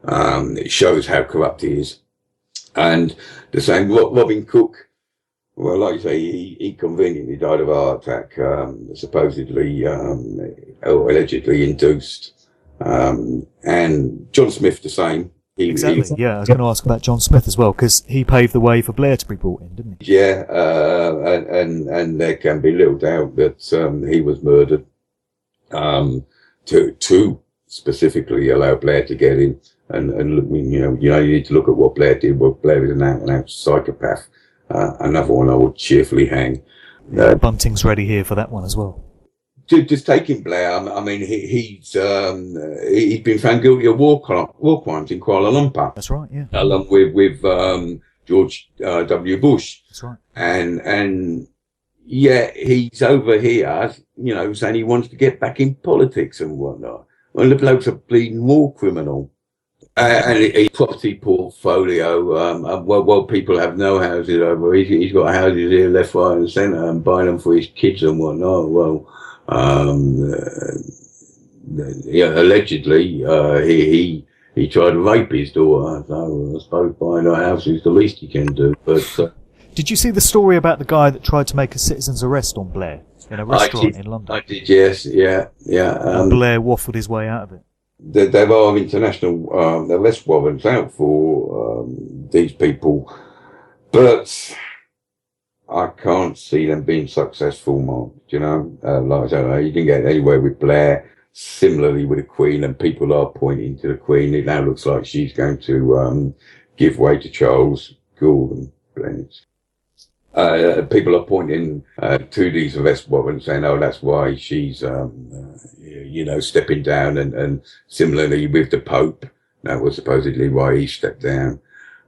it shows how corrupt he is. And the same, Robin Cook, well, like you say, he conveniently died of a heart attack, supposedly, or allegedly induced. And John Smith, the same. Exactly. Yeah, I was going to ask about John Smith as well, because he paved the way for Blair to be brought in, didn't he? Yeah, and there can be little doubt that he was murdered to specifically allow Blair to get in. And you need to look at what Blair did. Well, Blair is an out-and-out psychopath. Another one I would cheerfully hang. Bunting's ready here for that one as well. Just taking Blair, I mean, he's been found guilty of war crimes in Kuala Lumpur. That's right, yeah. Along with George W. Bush. That's right. And yeah, he's over here, you know, saying he wants to get back in politics and whatnot. Well, the bloke's a bleeding war criminal. And his property portfolio, well, people have no houses over. He's got houses here, left, right, and centre, and buying them for his kids and whatnot. Well, allegedly, he tried to rape his daughter. So I suppose buying a house is the least you can do. But did you see the story about the guy that tried to make a citizen's arrest on Blair in a restaurant in London? I did, yes, yeah. And Blair waffled his way out of it. There are international arrest warrants out for these people, but I can't see them being successful, Mark. You know, like I said, you didn't get anywhere with Blair. Similarly with the Queen, and people are pointing to the Queen. It now looks like she's going to give way to Charles Gordon. People are pointing to these arrest warrants, saying, "Oh, that's why she's, stepping down." And similarly with the Pope, that was supposedly why he stepped down.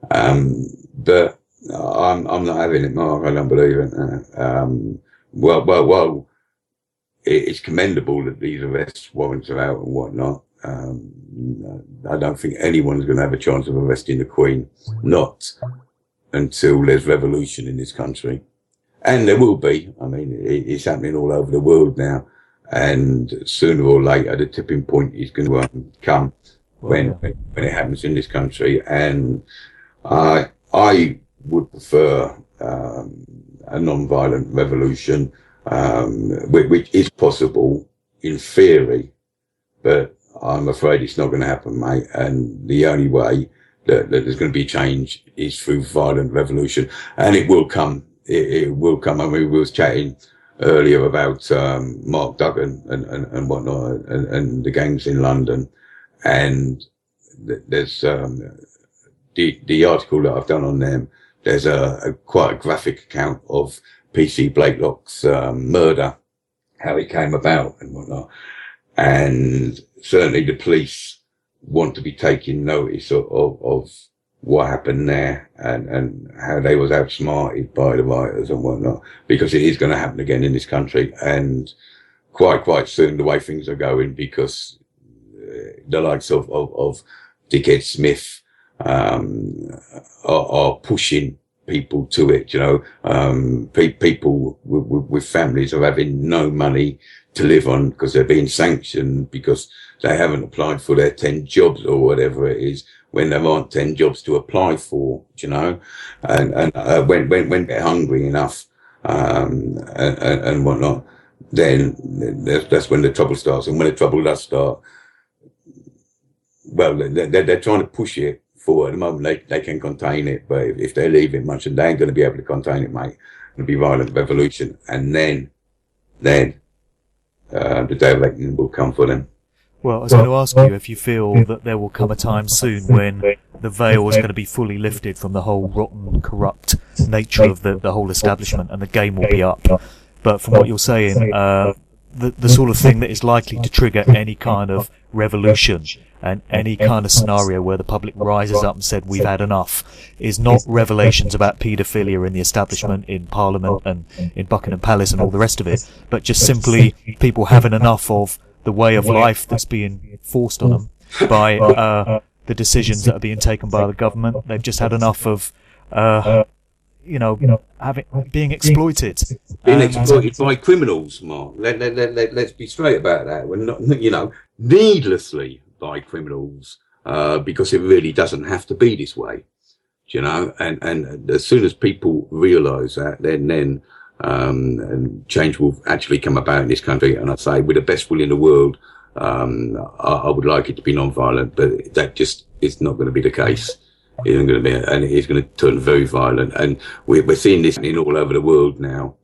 But I'm not having it, Mark. I don't believe it. Well, it's commendable that these arrest warrants are out and whatnot. I don't think anyone's going to have a chance of arresting the Queen, not until there's revolution in this country. And there will be. I mean, it's happening all over the world now. And sooner or later, the tipping point is going to come when it happens in this country. And I would prefer a non-violent revolution, which is possible in theory, but I'm afraid it's not going to happen, mate. And the only way that there's going to be change is through violent revolution, and it will come. It will come. I mean, we was chatting earlier about Mark Duggan and whatnot, and the gangs in London, and there's the article that I've done on them. There's a quite a graphic account of PC Blakelock's murder, how it came about and whatnot. and certainly the police want to be taking notice of what happened there and how they was outsmarted by the rioters and whatnot, because it is going to happen again in this country, and quite soon, the way things are going, because the likes of Dickhead Smith are pushing people to it. People with families are having no money to live on because they're being sanctioned because they haven't applied for their 10 jobs or whatever it is, when there aren't 10 jobs to apply for, and when they're hungry enough, and whatnot, then that's when the trouble starts. And when the trouble does start, well, they're trying to push it forward. At the moment, they can contain it, but if they leave it much, and they ain't going to be able to contain it, mate. It'll be violent revolution, and then the day of reckoning will come for them. Well, I was going to ask you if you feel that there will come a time soon when the veil is going to be fully lifted from the whole rotten, corrupt nature of the whole establishment, and the game will be up. But from what you're saying, the sort of thing that is likely to trigger any kind of revolution and any kind of scenario where the public rises up and said, we've had enough, is not revelations about paedophilia in the establishment, in Parliament and in Buckingham Palace and all the rest of it, but just simply people having enough of the way of life that's being forced on them by the decisions that are being taken by the government. They've just had enough of being exploited. Being exploited by criminals, Mark. Let's be straight about that. We're not, needlessly by criminals, because it really doesn't have to be this way, and as soon as people realise that, then and change will actually come about in this country. And I say, with the best will in the world, I would like it to be non-violent, but that just is not going to be the case. It isn't going to be, and it is going to turn very violent. And we're seeing this in all over the world now.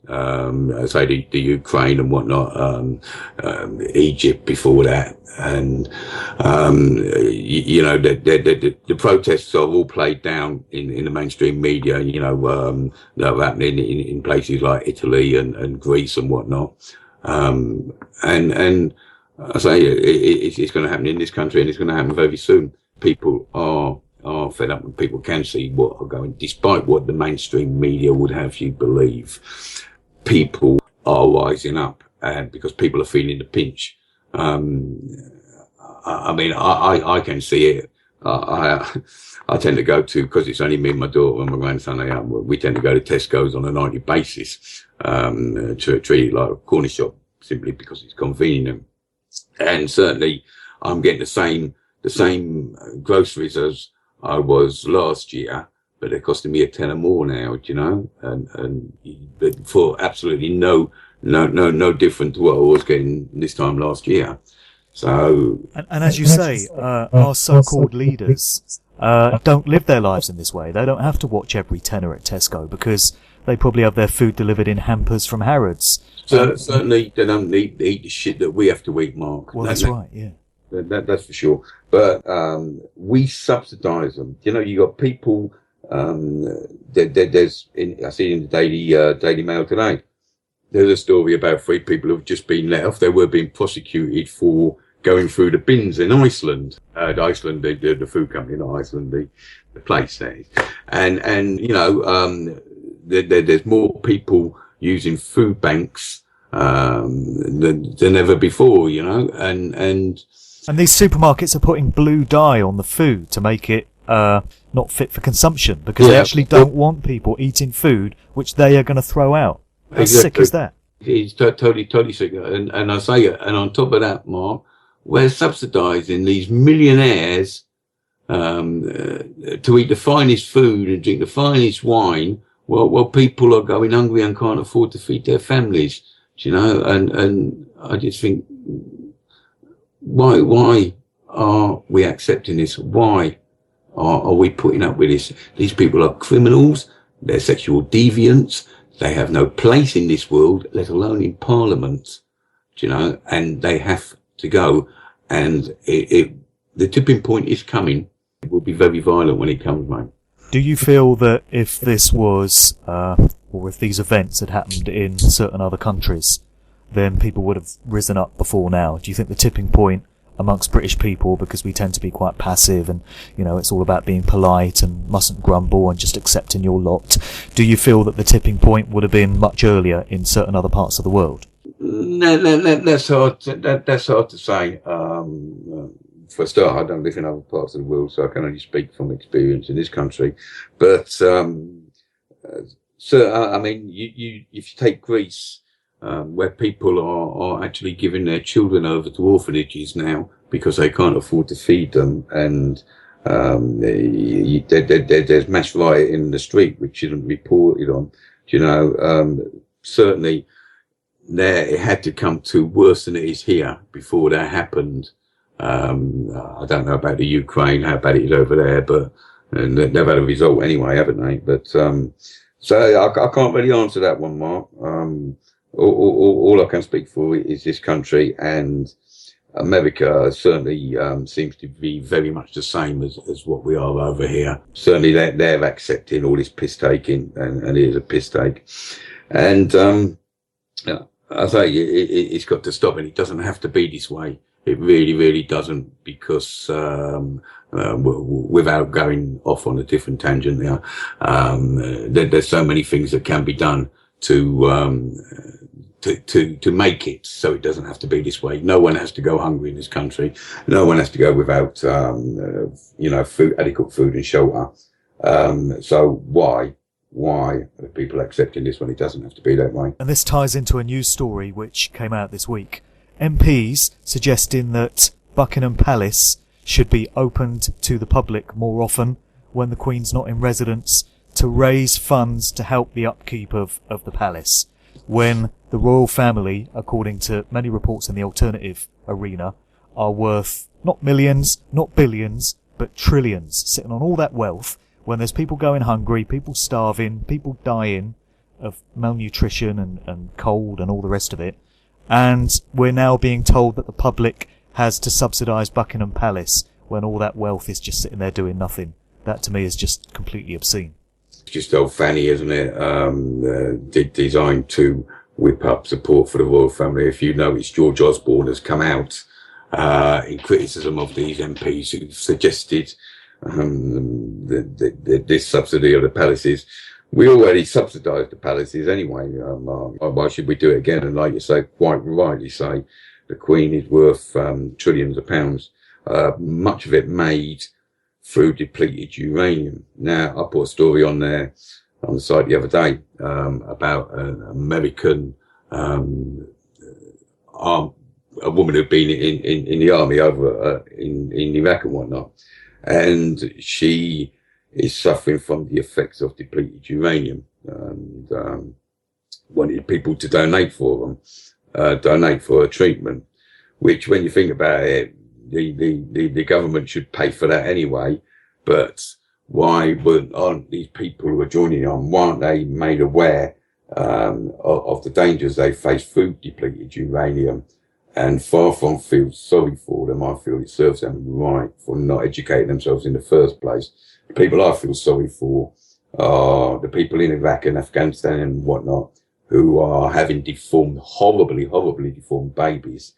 Say the Ukraine and whatnot, Egypt before that, and the protests are all played down in the mainstream media. That are happening in places like Italy and Greece and whatnot. And I say it's going to happen in this country, and it's going to happen very soon. People are fed up, and people can see what are going, despite what the mainstream media would have you believe. People are rising up, because people are feeling the pinch. I can see it. I tend to go to, because it's only me and my daughter and my grandson, we tend to go to Tesco's on a nightly basis, to treat it like a corner shop, simply because it's convenient. And certainly I'm getting the same groceries as I was last year, but they're costing me a tenner more now, and but for absolutely no different to what I was getting this time last year. So, and as you say, our so-called leaders don't live their lives in this way. They don't have to watch every tenner at Tesco, because they probably have their food delivered in hampers from Harrods. So certainly they don't need to eat the shit that we have to eat, Mark. Well, that's right, yeah. That's for sure. But we subsidise them. You got people. There's I see in the Daily Mail today. There's a story about 3 people who've just been let off. They were being prosecuted for going through the bins in Iceland. Iceland, the food company, not Iceland, the place there. And there's more people using food banks than ever before. And these supermarkets are putting blue dye on the food to make it not fit for consumption, because they actually don't want people eating food which they are going to throw out. How sick is that? It's totally sick. And I say it. And on top of that, Mark, we're subsidising these millionaires to eat the finest food and drink the finest wine, while people are going hungry and can't afford to feed their families. And I just think, why are we accepting this? Why are we putting up with this? These people are criminals. They're sexual deviants. They have no place in this world, let alone in Parliament, and they have to go. And the tipping point is coming. It will be very violent when it comes, mate. Do you feel that if this was, or if these events had happened in certain other countries, then people would have risen up before now. Do you think the tipping point amongst British people, because we tend to be quite passive and, it's all about being polite and mustn't grumble and just accepting your lot, do you feel that the tipping point would have been much earlier in certain other parts of the world? No, that's hard to say. For a start, I don't live in other parts of the world, so I can only speak from experience in this country. But so I mean, if you take Greece, where people are actually giving their children over to orphanages now because they can't afford to feed them, and there's mass rioting in the street which isn't reported on. Certainly there it had to come to worse than it is here before that happened. I don't know about the Ukraine, how bad it is over there, but they've had a result anyway, haven't they? But so I can't really answer that one, Mark. All I can speak for is this country, and America certainly seems to be very much the same as what we are over here. Certainly they're accepting all this piss taking, and it is a piss take. And I say it's got to stop, and it doesn't have to be this way. It really, really doesn't, because without going off on a different tangent now, there's so many things that can be done to make it so it doesn't have to be this way. No one has to go hungry in this country. No one has to go without, adequate food and shelter. So why are the people accepting this when it doesn't have to be that way? And this ties into a news story which came out this week. MPs suggesting that Buckingham Palace should be opened to the public more often when the Queen's not in residence, to raise funds to help the upkeep of the palace, when the royal family, according to many reports in the alternative arena, are worth not millions, not billions, but trillions, sitting on all that wealth, when there's people going hungry, people starving, people dying of malnutrition and cold and all the rest of it. And we're now being told that the public has to subsidise Buckingham Palace when all that wealth is just sitting there doing nothing. That to me is just completely obscene. It's just old fanny, isn't it? Designed to whip up support for the royal family. If you notice, George Osborne has come out in criticism of these MPs who suggested this subsidy of the palaces. We already subsidise the palaces anyway. Why should we do it again? And like you say, quite rightly say, the Queen is worth trillions of pounds, much of it made through depleted uranium. Now, I put a story on the site the other day about an American a woman who'd been in the army over in Iraq and whatnot, and she is suffering from the effects of depleted uranium, and wanted people to donate for her treatment, which, when you think about it, the government should pay for that anyway. But why aren't these people who are joining on, why aren't they made aware of the dangers they face through depleted uranium? And far from feel sorry for them, I feel it serves them right for not educating themselves in the first place. The people I feel sorry for are the people in Iraq and Afghanistan and whatnot who are having horribly deformed babies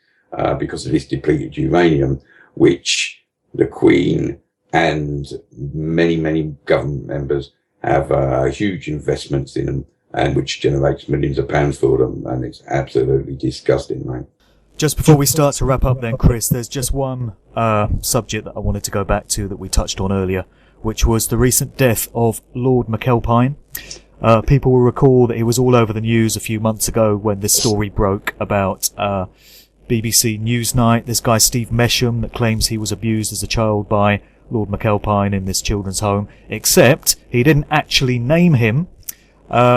because of this depleted uranium, which the Queen and many government members have huge investments in them, and which generates millions of pounds for them. And it's absolutely disgusting, mate. Just before we start to wrap up then, Chris, there's just one subject that I wanted to go back to that we touched on earlier, which was the recent death of Lord McAlpine. People will recall that he was all over the news a few months ago when this story broke about BBC Newsnight, this guy Steve Mesham, that claims he was abused as a child by Lord McAlpine in this children's home, except he didn't actually name him.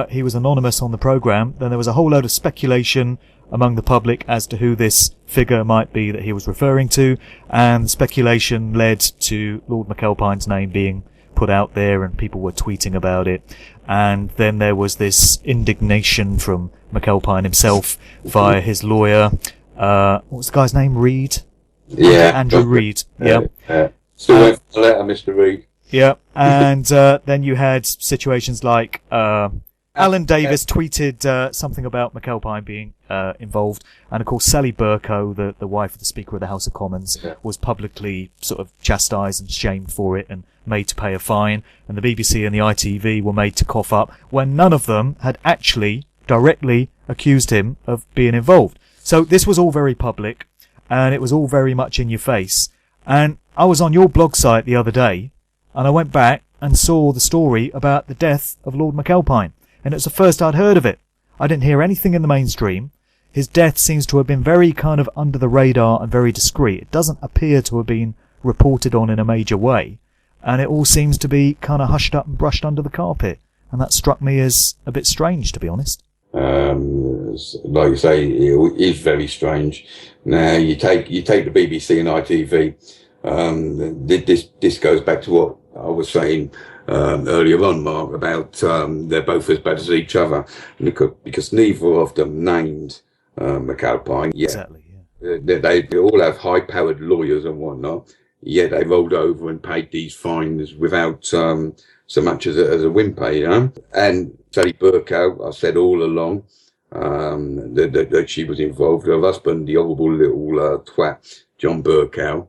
He was anonymous on the programme. Then there was a whole load of speculation among the public as to who this figure might be that he was referring to, and speculation led to Lord McAlpine's name being put out there, and people were tweeting about it. And then there was this indignation from McAlpine himself via his lawyer. What was the guy's name? Reid? Yeah. Andrew Reid. Yeah. Still waiting for the letter, Mr. Reid. Yeah. And then you had situations like Alan Davis tweeted something about McAlpine being involved. And of course, Sally Bercow, the wife of the Speaker of the House of Commons, was publicly sort of chastised and shamed for it and made to pay a fine. And the BBC and the ITV were made to cough up when none of them had actually directly accused him of being involved. So this was all very public, and it was all very much in your face. And I was on your blog site the other day, and I went back and saw the story about the death of Lord McAlpine. And it's the first I'd heard of it. I didn't hear anything in the mainstream. His death seems to have been very kind of under the radar and very discreet. It doesn't appear to have been reported on in a major way. And it all seems to be kind of hushed up and brushed under the carpet. And that struck me as a bit strange, to be honest. Like you say, it is very strange. Now, you take the BBC and ITV. This goes back to what I was saying earlier on, Mark, about they're both as bad as each other, because neither of them named McAlpine. Yeah, exactly. Yeah. They all have high-powered lawyers and whatnot. Yet they rolled over and paid these fines without so much as a whimper, you know. And Sally Bercow, I said all along that she was involved. Her husband, the horrible little twat, John Bercow,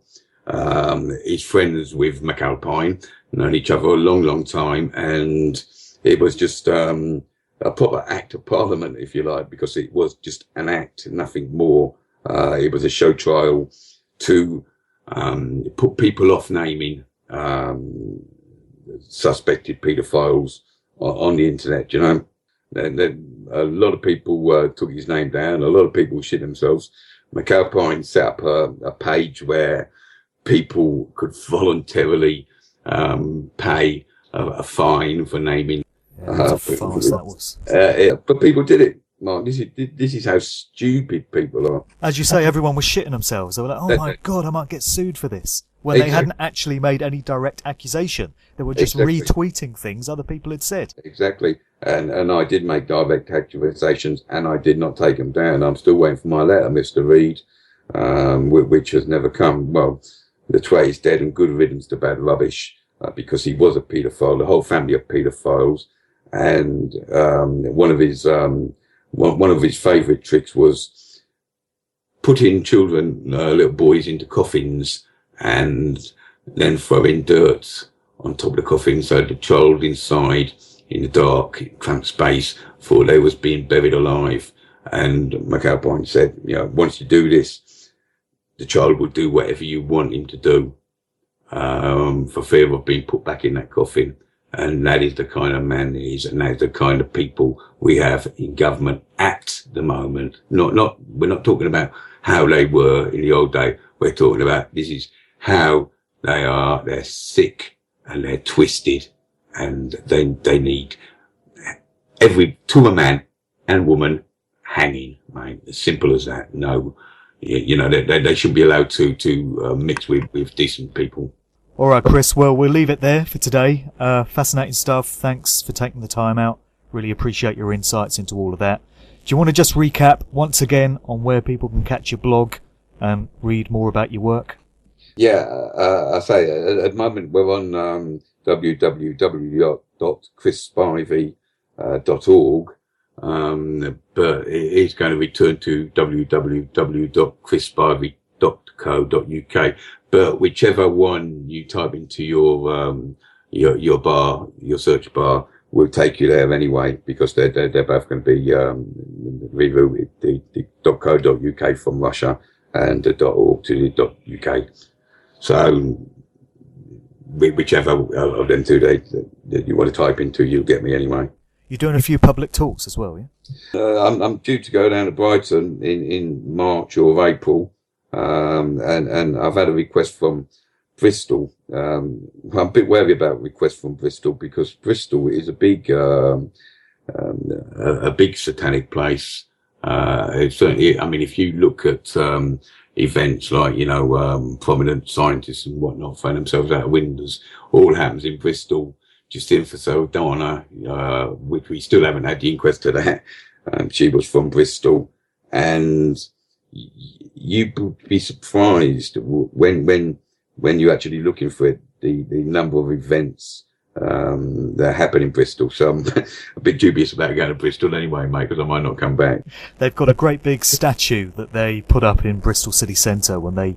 is friends with McAlpine, known each other a long, long time, and it was just a proper act of parliament, if you like, because it was just an act, nothing more. It was a show trial to put people off naming suspected paedophiles on the internet, you know. A lot of people took his name down. A lot of people shit themselves. McAlpine set up a page where people could voluntarily pay a fine for naming. That's a farce, that was. But people did it, Mark. This is how stupid people are. As you say, everyone was shitting themselves. They were like, "Oh my God, I might get sued for this," when they hadn't actually made any direct accusation. They were just retweeting things other people had said. Exactly. And I did make direct accusations, and I did not take them down. I'm still waiting for my letter, Mr. Reed, which has never come. Well, the twat is dead, and good riddance to bad rubbish, because he was a paedophile, the whole family of paedophiles. And one of his favourite tricks was putting children, little boys, into coffins and then throwing dirt on top of the coffin, so the child inside in the dark, cramped space, thought they was being buried alive. And McAlpine said, you know, once you do this, the child will do whatever you want him to do, for fear of being put back in that coffin. And that is the kind of man he is, and that is the kind of people we have in government at the moment. We're not talking about how they were in the old day. We're talking about this is how they are. They're sick and they're twisted, and they need to a man and woman hanging, mate. As simple as that. No, you know, they should be allowed to mix with decent people. All right, Chris. Well, we'll leave it there for today. Fascinating stuff. Thanks for taking the time out. Really appreciate your insights into all of that. Do you want to just recap once again on where people can catch your blog and read more about your work? Yeah, I say at the moment we're on www.chrisspivey.org, but it is going to return to www.chrisspivey.co.uk. But whichever one you type into your bar, your search bar, will take you there anyway, because they're both going to be rerouted, the .co.uk from Russia and the .org to the .uk. So whichever of them two that you want to type into, you'll get me anyway. You're doing a few public talks as well, yeah? I'm due to go down to Brighton in March or April. And I've had a request from Bristol. I'm a bit wary about requests from Bristol, because Bristol is a big satanic place. It's certainly, I mean, if you look at events like, you know, prominent scientists and whatnot find themselves out of windows, all happens in Bristol. Justin Donna, which we still haven't had the inquest to that. She was from Bristol, and you would be surprised when you're actually looking for it, the number of events that happen in Bristol. So I'm a bit dubious about going to Bristol anyway, mate, because I might not come back. They've got a great big statue that they put up in Bristol city centre when they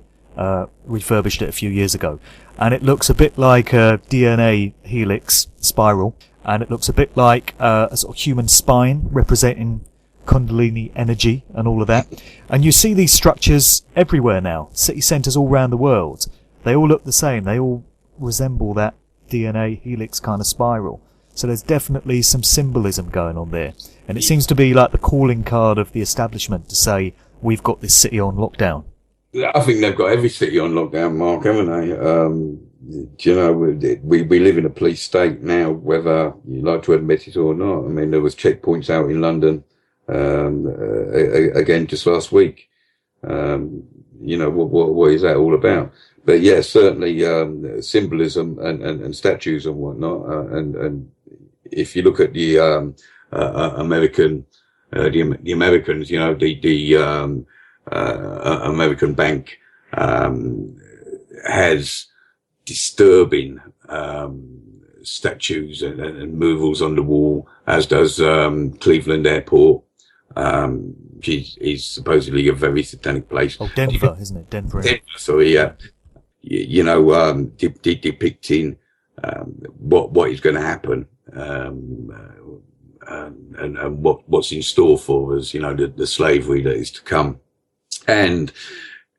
refurbished it a few years ago, and it looks a bit like a DNA helix spiral, and it looks a bit like a sort of human spine representing Kundalini energy and all of that. And you see these structures everywhere now, city centres all around the world. They all look the same. They all resemble that DNA helix kind of spiral. So there's definitely some symbolism going on there. And it seems to be like the calling card of the establishment to say, we've got this city on lockdown. I think they've got every city on lockdown, Mark, haven't they? You know, we live in a police state now, whether you like to admit it or not. I mean, there was checkpoints out in London, again, just last week. You know, what is that all about? But yeah, certainly, symbolism and statues and whatnot. And if you look at the, Americans, you know, the American bank, has disturbing, statues and movals on the wall, as does, Cleveland Airport. Which is supposedly a very satanic place. Oh, Denver, isn't it? Denver. Sorry, yeah. You know, depicting what is going to happen, and what's in store for us. You know, the slavery that is to come. And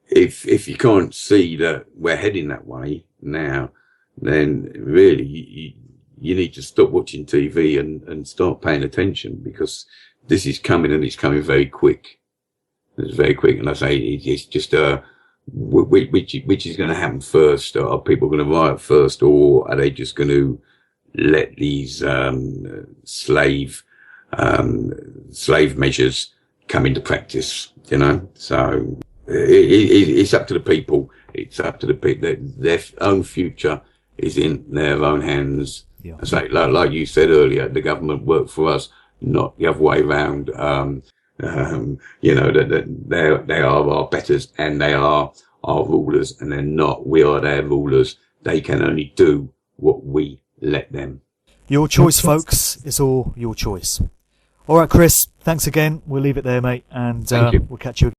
if you can't see that we're heading that way now, then really you need to stop watching TV and start paying attention, because this is coming, and it's coming very quick. It's very quick, and I say it's just which is going to happen first? Are people going to riot first, or are they just going to let these slave measures come into practice? You know, so it's up to the people. It's up to the people. Their own future is in their own hands. Yeah. I say, like you said earlier, the government work for us, not the other way around. You know, that they are our betters and they are our rulers, and they're not. We are their rulers. They can only do what we let them. Your choice, folks. It's all your choice. All right, Chris, thanks again. We'll leave it there, mate, and Thank you. We'll catch you again.